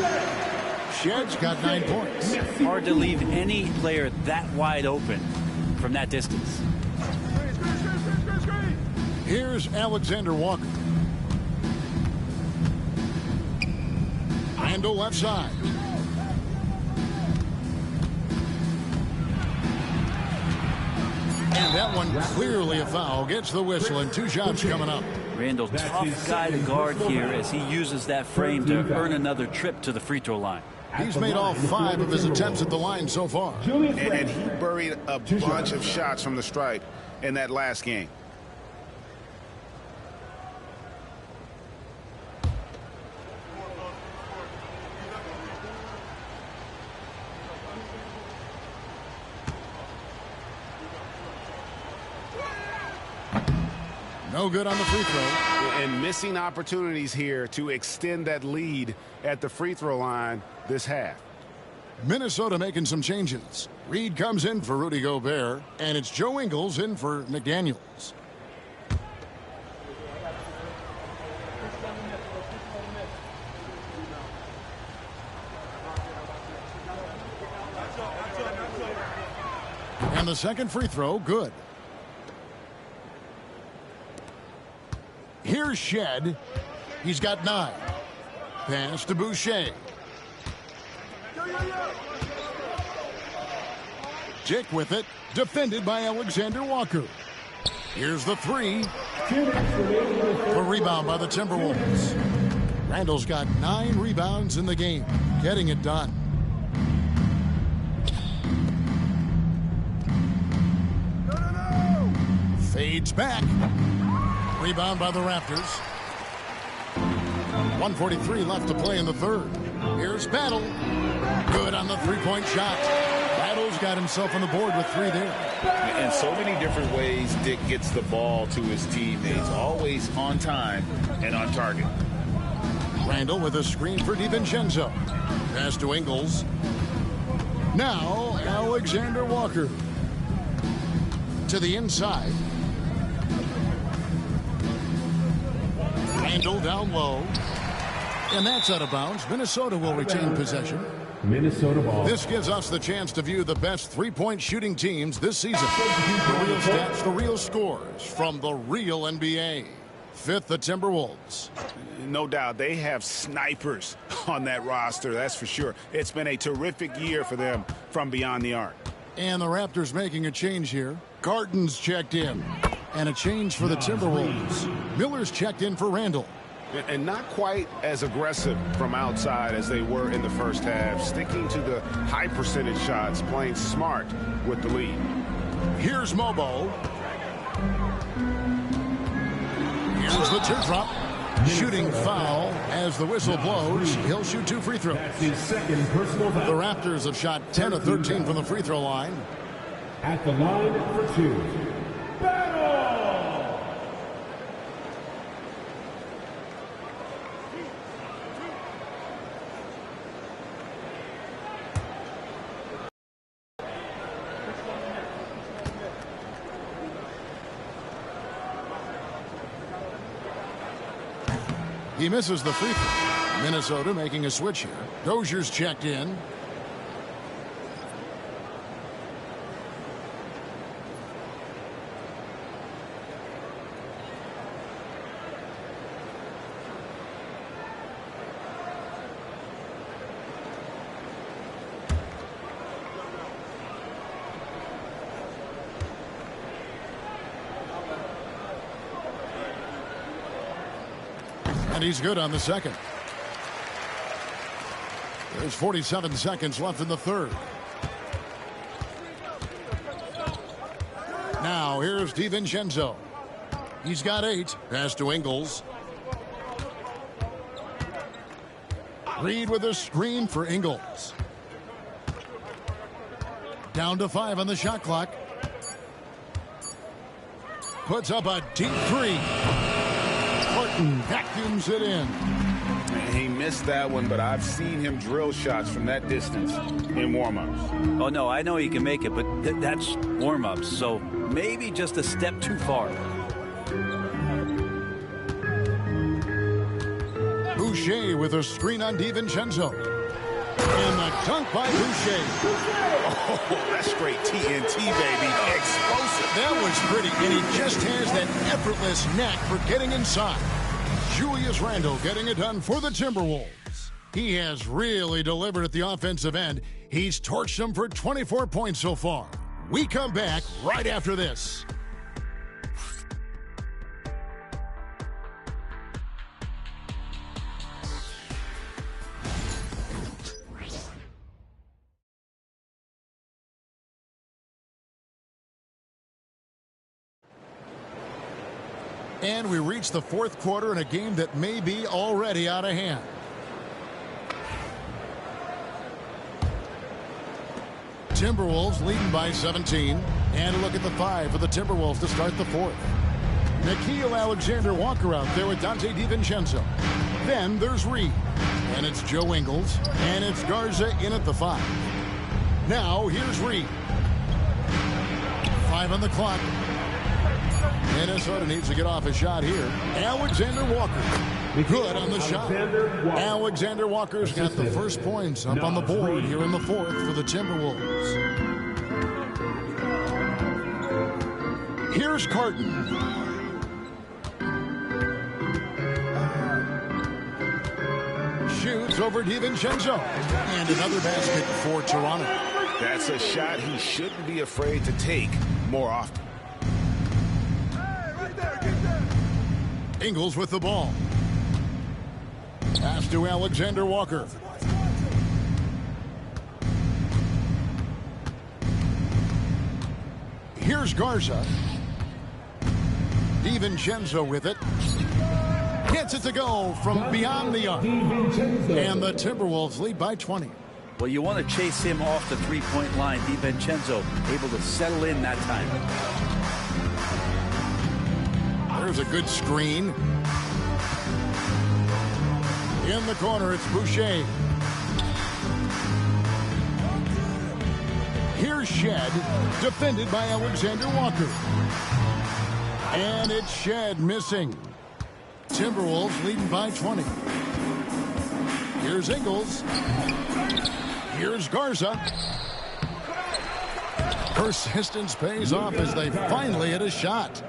Speaker 2: Shed's got 9 points.
Speaker 4: Hard to leave any player that wide open from that distance.
Speaker 2: Here's Alexander Walker. Randle left side. And that one clearly a foul. Gets the whistle and 2 shots coming up.
Speaker 4: Randle, tough guy to guard here as he uses that frame to earn another trip to the free throw line.
Speaker 2: He's made all 5 of his attempts at the line so far.
Speaker 3: And he buried a bunch of shots from the stripe in that last game.
Speaker 2: No good on the free throw.
Speaker 6: And missing opportunities here to extend that lead at the free throw line this half.
Speaker 2: Minnesota making some changes. Reed comes in for Rudy Gobert, and it's Joe Ingles in for McDaniels. And the second free throw, good. Here's Shed. He's got 9. Pass to Boucher. Dick with it. Defended by Alexander Walker. Here's the 3. A rebound by the Timberwolves. Randall's got 9 rebounds in the game. Getting it done. Fades back. Rebound by the Raptors. 1:43 left to play in the third. Here's Battle. Good on the three-point shot. Battle's got himself on the board with 3 there.
Speaker 3: In so many different ways, Dick gets the ball to his teammates. Always on time and on target.
Speaker 2: Randall with a screen for DiVincenzo. Pass to Ingles. Now Alexander Walker. To the inside. Randall down low. And that's out of bounds. Minnesota will retain possession.
Speaker 1: Minnesota ball.
Speaker 2: This gives us the chance to view the best three-point shooting teams this season. The real stats, the real scores from the real NBA. 5th, the Timberwolves.
Speaker 6: No doubt they have snipers on that roster, that's for sure. It's been a terrific year for them from beyond the arc.
Speaker 2: And the Raptors making a change here. Garden's checked in. And a change for the Timberwolves. Miller's checked in for Randall.
Speaker 6: And not quite as aggressive from outside as they were in the first half. Sticking to the high percentage shots, playing smart with the lead.
Speaker 2: Here's Mobo. Here's the teardrop. Shooting foul as the whistle blows. He'll shoot 2 free throws.
Speaker 1: That's his second personal foul.
Speaker 2: The Raptors have shot 10 of 13 from the free throw line.
Speaker 1: At the line for 2. Battle!
Speaker 2: He misses the free throw. Minnesota making a switch here. Dozier's checked in. And he's good on the second. There's 47 seconds left in the third. Now here's DiVincenzo. He's got 8. Pass to Ingles. Reed with a screen for Ingles. Down to 5 on the shot clock. Puts up a deep 3. Vacuums it in.
Speaker 3: He missed that one, but I've seen him drill shots from that distance in warm-ups.
Speaker 4: Oh, no, I know he can make it, but that's warm-ups, so maybe just a step too far.
Speaker 2: Boucher with a screen on DiVincenzo. And the dunk by Boucher.
Speaker 6: Oh, that's straight TNT, baby. Explosive.
Speaker 2: That was pretty, and he just has that effortless knack for getting inside. Julius Randle getting it done for the Timberwolves. He has really delivered at the offensive end. He's torched them for 24 points so far. We come back right after this. And we reach the fourth quarter in a game that may be already out of hand. Timberwolves leading by 17. And a look at the 5 for the Timberwolves to start the fourth. Nickeil Alexander-Walker out there with Dante DiVincenzo. Then there's Reed. And it's Joe Ingles. And it's Garza in at the 5. Now here's Reed. 5 on the clock. Minnesota needs to get off a shot here. Alexander-Walker. Good on the shot. Alexander-Walker's got the first points up on the board here in the 4th for the Timberwolves. Here's Carton. Shoots over DiVincenzo. And another basket for Toronto.
Speaker 6: That's a shot he shouldn't be afraid to take more often.
Speaker 2: Ingles with the ball. Pass to Alexander-Walker. Here's Garza. DiVincenzo with it. Gets it to go from beyond the arc. And the Timberwolves lead by 20.
Speaker 4: Well, you want to chase him off the three-point line. DiVincenzo able to settle in that time.
Speaker 2: There's a good screen. In the corner, it's Boucher. Here's Shed, defended by Alexander-Walker. And it's Shed missing. Timberwolves leading by 20. Here's Ingles. Here's Garza. Persistence pays off as they finally hit a shot.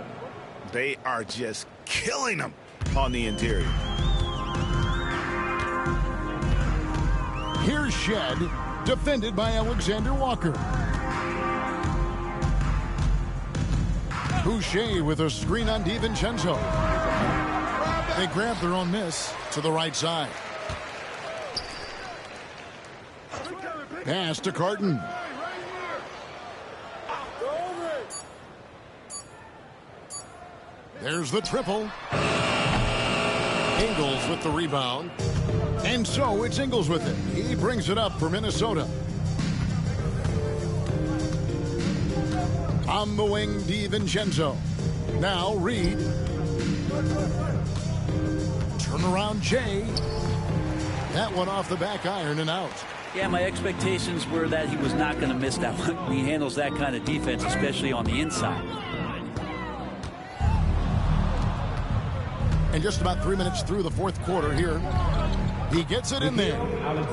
Speaker 6: They are just killing them on the interior.
Speaker 2: Here's Shed, defended by Alexander-Walker. Boucher with a screen on DiVincenzo. They grab their own miss to the right side. Pass to Carton. There's the triple. Ingles with the rebound. And so it's Ingles with it. He brings it up for Minnesota. On the wing, DiVincenzo. Now Reed. Turnaround Jay. That one off the back iron and out.
Speaker 4: Yeah, my expectations were that he was not going to miss that one. He handles that kind of defense, especially on the inside.
Speaker 2: And just about 3 minutes through the 4th quarter here. He gets it in there.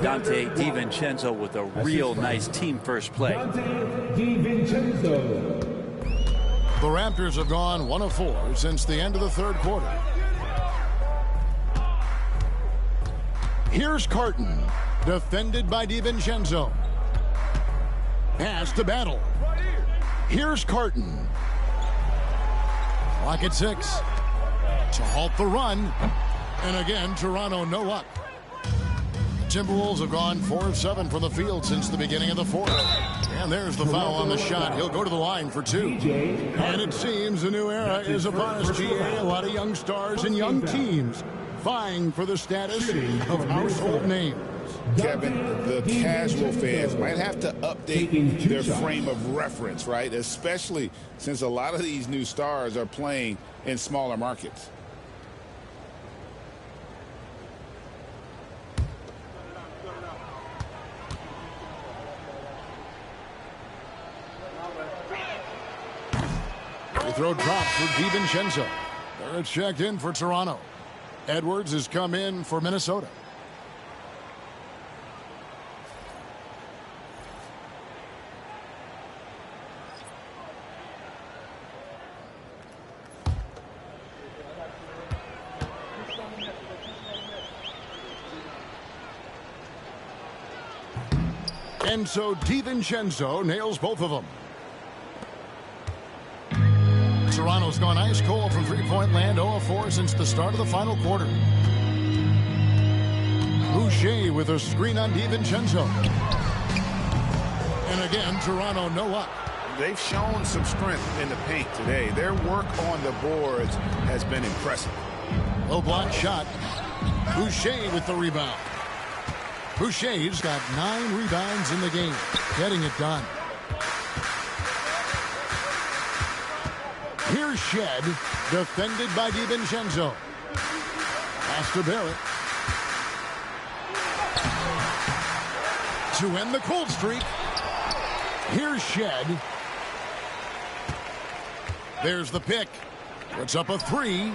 Speaker 4: Dante DiVincenzo with a real nice team first play.
Speaker 2: The Raptors have gone 1 of 4 since the end of the 3rd quarter. Here's Carton, defended by DiVincenzo. Pass to Battle. Here's Carton. Clock at 6. To halt the run. And again, Toronto no luck. Timberwolves have gone 4 of 7 from the field since the beginning of the 4th. And there's the foul on the shot. He'll go to the line for 2. And it seems a new era is upon us, GA. A lot of young stars and young teams vying for the status of household names.
Speaker 3: Kevin, the casual fans might have to update their frame of reference, right? Especially since a lot of these new stars are playing in smaller markets.
Speaker 2: Free throw dropped for DiVincenzo. They're checked in for Toronto. Edwards has come in for Minnesota. And so DiVincenzo nails both of them. Toronto's gone ice cold from three-point land, 0-4 since the start of the final quarter. Boucher with a screen on DiVincenzo. And again, Toronto no luck.
Speaker 6: They've shown some strength in the paint today. Their work on the boards has been impressive.
Speaker 2: Low block shot. Boucher with the rebound. Boucher's got 9 rebounds in the game, getting it done. Here's Here's Shed, defended by DiVincenzo. Pass to Barrett. To end the cold streak, here's Shed. There's the pick. Puts up a three.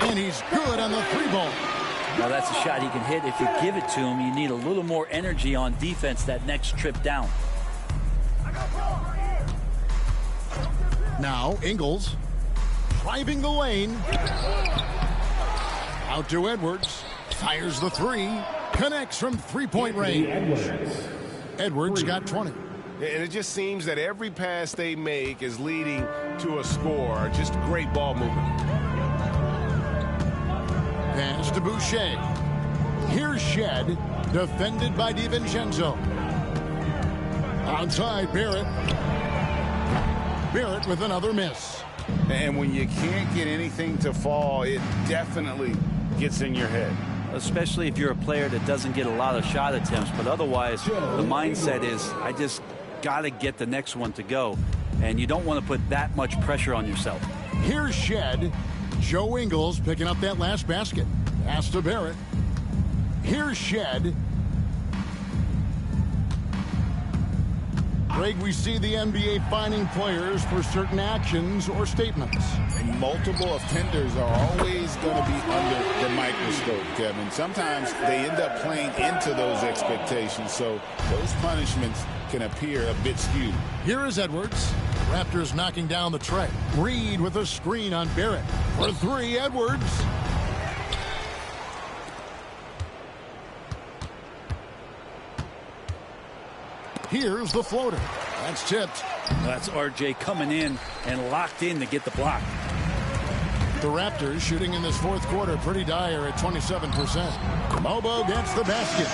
Speaker 2: And he's good on the three ball.
Speaker 4: Now that's a shot he can hit. If you give it to him, you need a little more energy on defense that next trip down.
Speaker 2: Now Ingles driving the lane. Out to Edwards. Fires the three. Connects from three-point range. Edwards got 20.
Speaker 6: And it just seems that every pass they make is leading to a score. Just great ball movement.
Speaker 2: Pass to Boucher. Here's Shed, defended by DiVincenzo. Outside Barrett. Barrett with another miss.
Speaker 3: And when you can't get anything to fall, it definitely gets in your head.
Speaker 4: Especially if you're a player that doesn't get a lot of shot attempts, but otherwise the mindset is, I just got to get the next one to go, and you don't want to put that much pressure on yourself.
Speaker 2: Here's Shed. Joe Ingles picking up that last basket. Pass to Barrett. Here's Shed. Greg, we see the NBA fining players for certain actions or statements.
Speaker 3: And multiple offenders are always going to be under the microscope, Kevin. Sometimes they end up playing into those expectations, so those punishments can appear a bit skewed.
Speaker 2: Here is Edwards. Raptors knocking down the tray. Reed with a screen on Barrett. For three, Edwards. Here's the floater. That's tipped.
Speaker 4: That's RJ coming in and locked in to get the block.
Speaker 2: The Raptors shooting in this fourth quarter pretty dire at 27%. Mobo gets the basket.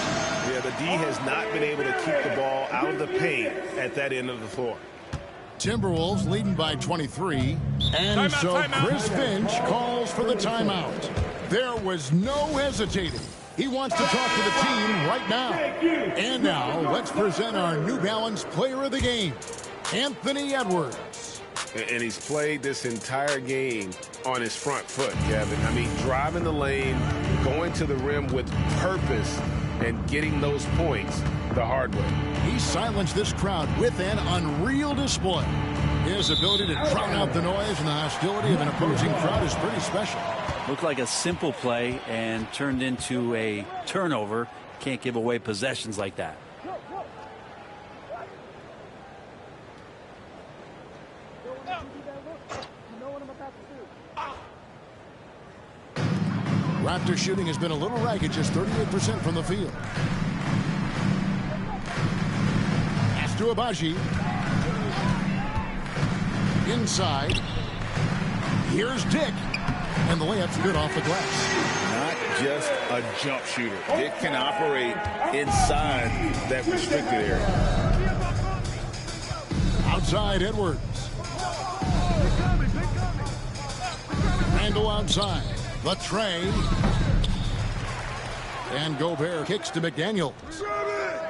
Speaker 6: Yeah, the D has not been able to keep the ball out of the paint at that end of the floor.
Speaker 2: Timberwolves leading by 23. And so Chris Finch calls for the timeout. There was no hesitating. He wants to talk to the team right now. And now, let's present our New Balance Player of the Game, Anthony Edwards.
Speaker 6: And he's played this entire game on his front foot, Kevin. I mean, driving the lane, going to the rim with purpose, and getting those points the hard way.
Speaker 2: He silenced this crowd with an unreal display. His ability to drown out the noise and the hostility of an opposing crowd is pretty special.
Speaker 4: Looked like a simple play and turned into a turnover. Can't give away possessions like that.
Speaker 2: Raptor shooting has been a little ragged, just 38% from the field. Pass to Abaji. Inside. Here's Dick. And the layup's good off the glass.
Speaker 3: Not just a jump shooter. Dick can operate inside that restricted area.
Speaker 2: Outside Edwards. Randall outside. The tray. And Gobert kicks to McDaniel.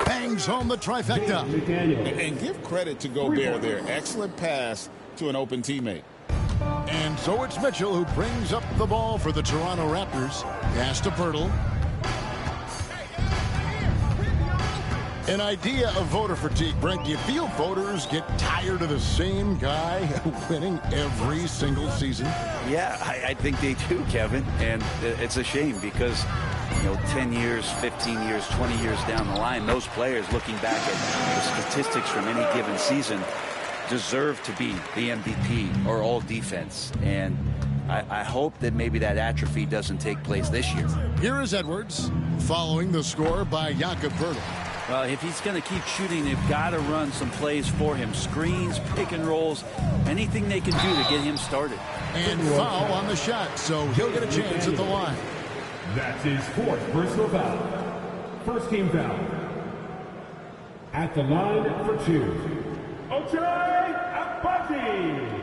Speaker 2: Bangs home the trifecta.
Speaker 3: And give credit to Gobert there. Excellent pass to an open teammate.
Speaker 2: And so it's Mitchell who brings up the ball for the Toronto Raptors. Pass to Pirtle. An idea of voter fatigue, Brent. Do you feel voters get tired of the same guy winning every single season?
Speaker 4: Yeah, I think they do, Kevin. And it's a shame because, 10 years, 15 years, 20 years down the line, those players looking back at the statistics from any given season deserve to be the MVP or all defense. And I hope that maybe that atrophy doesn't take place this year.
Speaker 2: Here is Edwards following the score by Jakob Poeltl.
Speaker 4: Well, if he's going to keep shooting, they've got to run some plays for him. Screens, pick and rolls, anything they can do to get him started.
Speaker 2: And foul on the shot, so he'll get a chance at the line.
Speaker 1: That's his fourth personal foul. First team foul. At the line for two. Ochai Agbaji.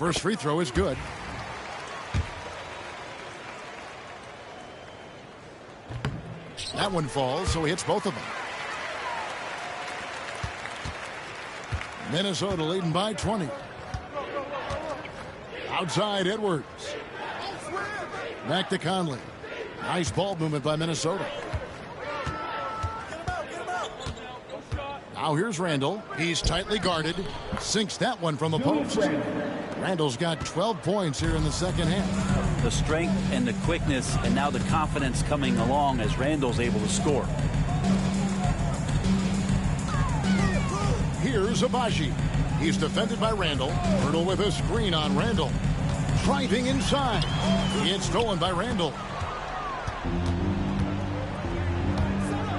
Speaker 2: First free throw is good. That one falls, so he hits both of them. Minnesota leading by 20. Outside Edwards. Back to Conley. Nice ball movement by Minnesota. Now here's Randall. He's tightly guarded. Sinks that one from the post. Randall's got 12 points here in the second half.
Speaker 4: The strength and the quickness and now the confidence coming along as Randall's able to score.
Speaker 2: Here's Abaji. He's defended by Randall. Hurdle with a screen on Randall. Driving inside. It's stolen by Randall.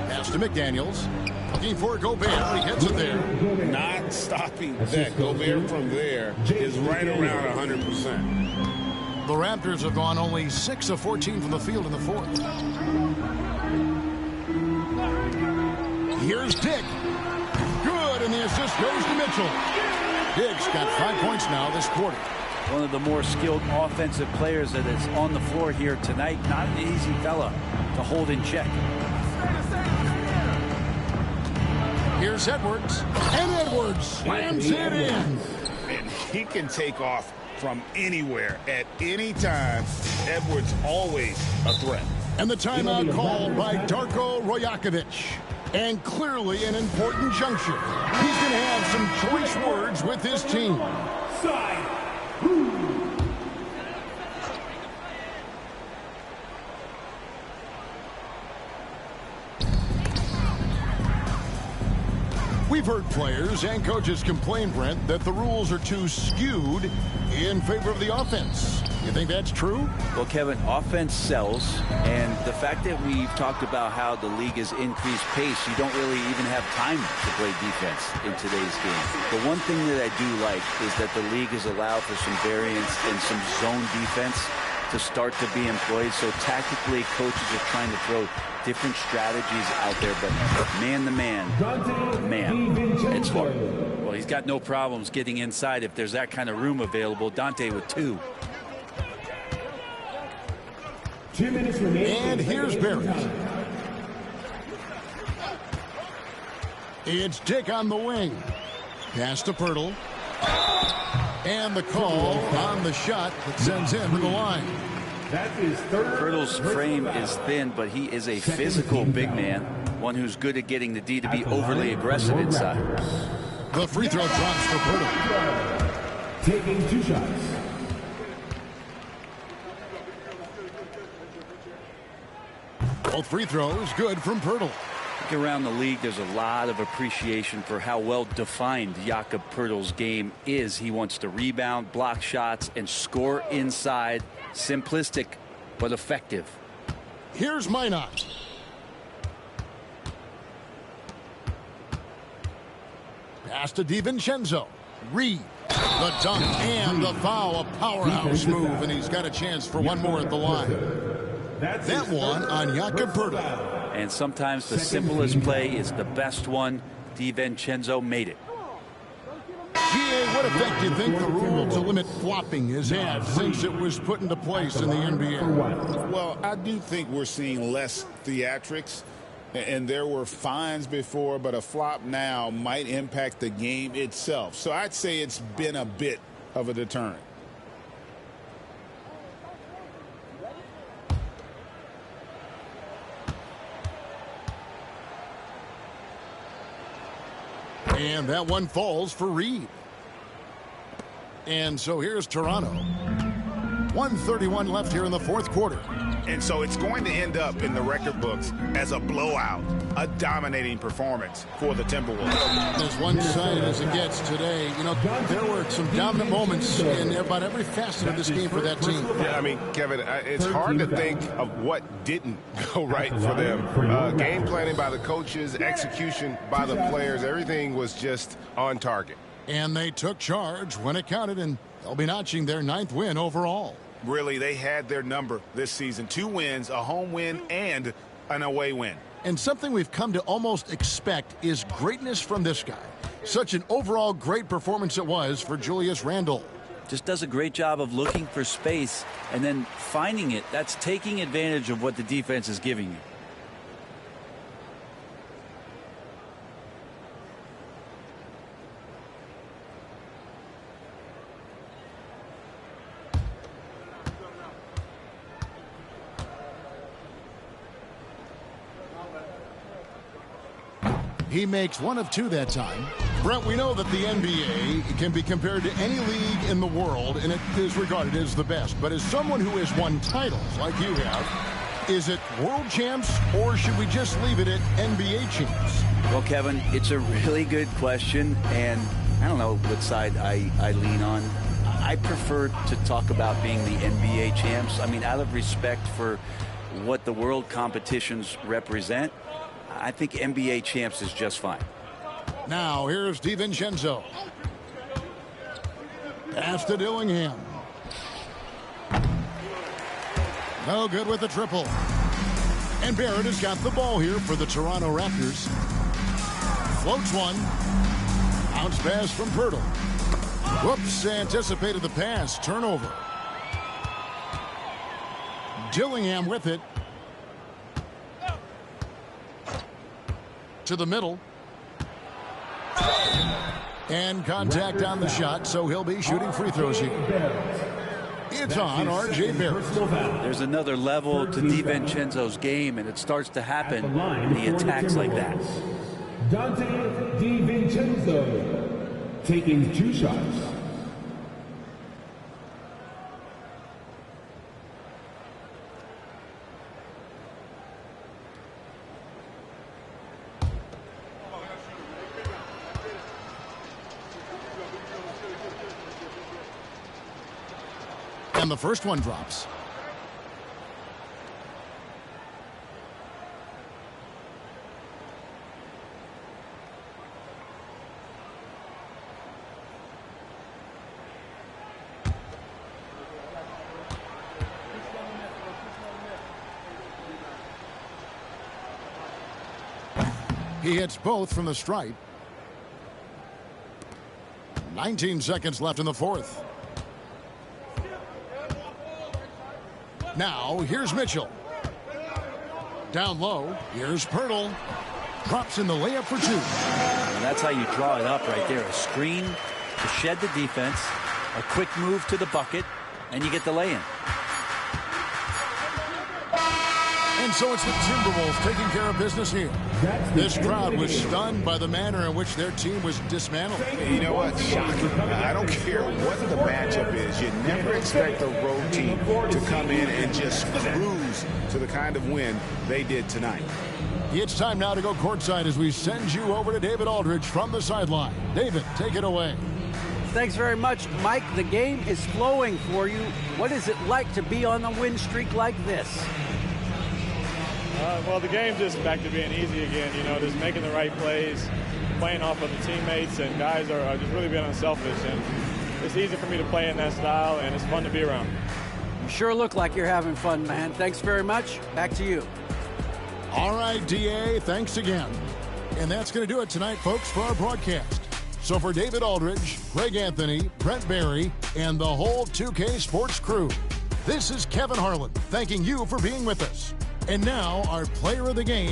Speaker 2: Pass to McDaniels. Looking for Gobert. He hits it there.
Speaker 6: Not stopping that. Gobert from there is right around 100%.
Speaker 2: The Raptors have gone only 6 of 14 from the field in the fourth. Here's Dick. Good, and the assist goes to Mitchell. Dick's got 5 points now this quarter.
Speaker 4: One of the more skilled offensive players that is on the floor here tonight. Not an easy fella to hold in check.
Speaker 2: Here's Edwards, and Edwards slams it in.
Speaker 6: And he can take off from anywhere at any time. Edwards always a threat.
Speaker 2: And the timeout called by Darko Rajakovic. And clearly an important juncture. He's going to have some choice words with his team. We've heard players and coaches complain, Brent, that the rules are too skewed in favor of the offense. You think that's true?
Speaker 4: Well, Kevin, offense sells, and the fact that we've talked about how the league has increased pace, you don't really even have time to play defense in today's game. The one thing that I do like is that the league has allowed for some variance and some zone defense to start to be employed. So tactically, coaches are trying to throw different strategies out there, but man-to-man, it's hard. Well, he's got no problems getting inside if there's that kind of room available. Dante with 2.
Speaker 1: 2 minutes remaining.
Speaker 2: And here's Barrett. It's Dick on the wing. Pass to Pirtle. And the call on the shot that sends him to the line.
Speaker 4: Pirtle's frame is thin, but he is a physical big man, one who's good at getting the D to be overly aggressive inside.
Speaker 2: The free throw drops for Pirtle.
Speaker 1: Taking 2 shots.
Speaker 2: Both free throws good from Pirtle.
Speaker 4: Around the league, there's a lot of appreciation for how well defined Jakob Pirtle's game is. He wants to rebound, block shots, and score inside. Simplistic, but effective.
Speaker 2: Here's Minot. Pass to DiVincenzo. Reed. The dunk and the foul. A powerhouse move, and he's got a chance for one more at the line. That one on Jakob Pirtle.
Speaker 4: And sometimes the simplest play is the best one. DiVincenzo made it.
Speaker 2: GA, what effect do you think the rule to limit flopping has had since it was put into place in the NBA?
Speaker 3: Well, I do think we're seeing less theatrics. And there were fines before, but a flop now might impact the game itself. So I'd say it's been a bit of a deterrent.
Speaker 2: And that one falls for Reed. And so here's Toronto. 1:31 left here in the fourth quarter.
Speaker 6: And so it's going to end up in the record books as a blowout, a dominating performance for the Timberwolves.
Speaker 2: As one-sided as it gets today, you know, there were some dominant moments in about every facet of this game for that team.
Speaker 6: Yeah, I mean, Kevin, it's hard to think of what didn't go right for them. Game planning by the coaches, execution by the players, everything was just on target.
Speaker 2: And they took charge when it counted, and they'll be notching their 9th win overall.
Speaker 6: Really, they had their number this season. 2 wins, a home win, and an away win.
Speaker 2: And something we've come to almost expect is greatness from this guy. Such an overall great performance it was for Julius Randle.
Speaker 4: just does a great job of looking for space and then finding it. That's taking advantage of what the defense is giving you.
Speaker 2: He makes one of two that time. Brent, we know that the NBA can be compared to any league in the world, and it is regarded as the best. But as someone who has won titles like you have, is it world champs, or should we just leave it at NBA champs?
Speaker 4: Well, Kevin, it's a really good question, and I don't know what side I lean on. I prefer to talk about being the NBA champs. I mean, out of respect for what the world competitions represent, I think NBA champs is just fine.
Speaker 2: Now, here's DiVincenzo. Pass to Dillingham. No good with the triple. And Barrett has got the ball here for the Toronto Raptors. Floats one. Bounce pass from Pirtle. Whoops, anticipated the pass. Turnover. Dillingham with it. To the middle. And contact on the shot, so he'll be shooting free throws here. It's on R.J. Barrett.
Speaker 4: There's another level to DiVincenzo's game, and it starts to happen when he attacks like that.
Speaker 1: Dante DiVincenzo taking 2 shots.
Speaker 2: And the first one drops. He hits both from the stripe. 19 seconds left in the fourth. Now, here's Mitchell. Down low, here's Pirtle. Drops in the layup for 2.
Speaker 4: And that's how you draw it up right there. A screen to shed the defense, a quick move to the bucket, and you get the lay-in.
Speaker 2: And so it's the Timberwolves taking care of business here. This crowd was stunned by the manner in which their team was dismantled.
Speaker 3: You know what? Shocking. I don't care what the matchup is. You never expect a road team to come in and just cruise to the kind of win they did tonight.
Speaker 2: It's time now to go courtside as we send you over to David Aldridge from the sideline. David, take it away.
Speaker 5: Thanks very much, Mike. The game is flowing for you. What is it like to be on a win streak like this?
Speaker 10: Well, the game's just back to being easy again, you know, just making the right plays, playing off of the teammates, and guys are just really being unselfish. And it's easy for me to play in that style, and it's fun to be around.
Speaker 5: You sure look like you're having fun, man. Thanks very much. Back to you.
Speaker 2: All right, DA, thanks again. And that's going to do it tonight, folks, for our broadcast. So for David Aldridge, Greg Anthony, Brent Barry, and the whole 2K Sports crew, this is Kevin Harlan thanking you for being with us. And now, our player of the game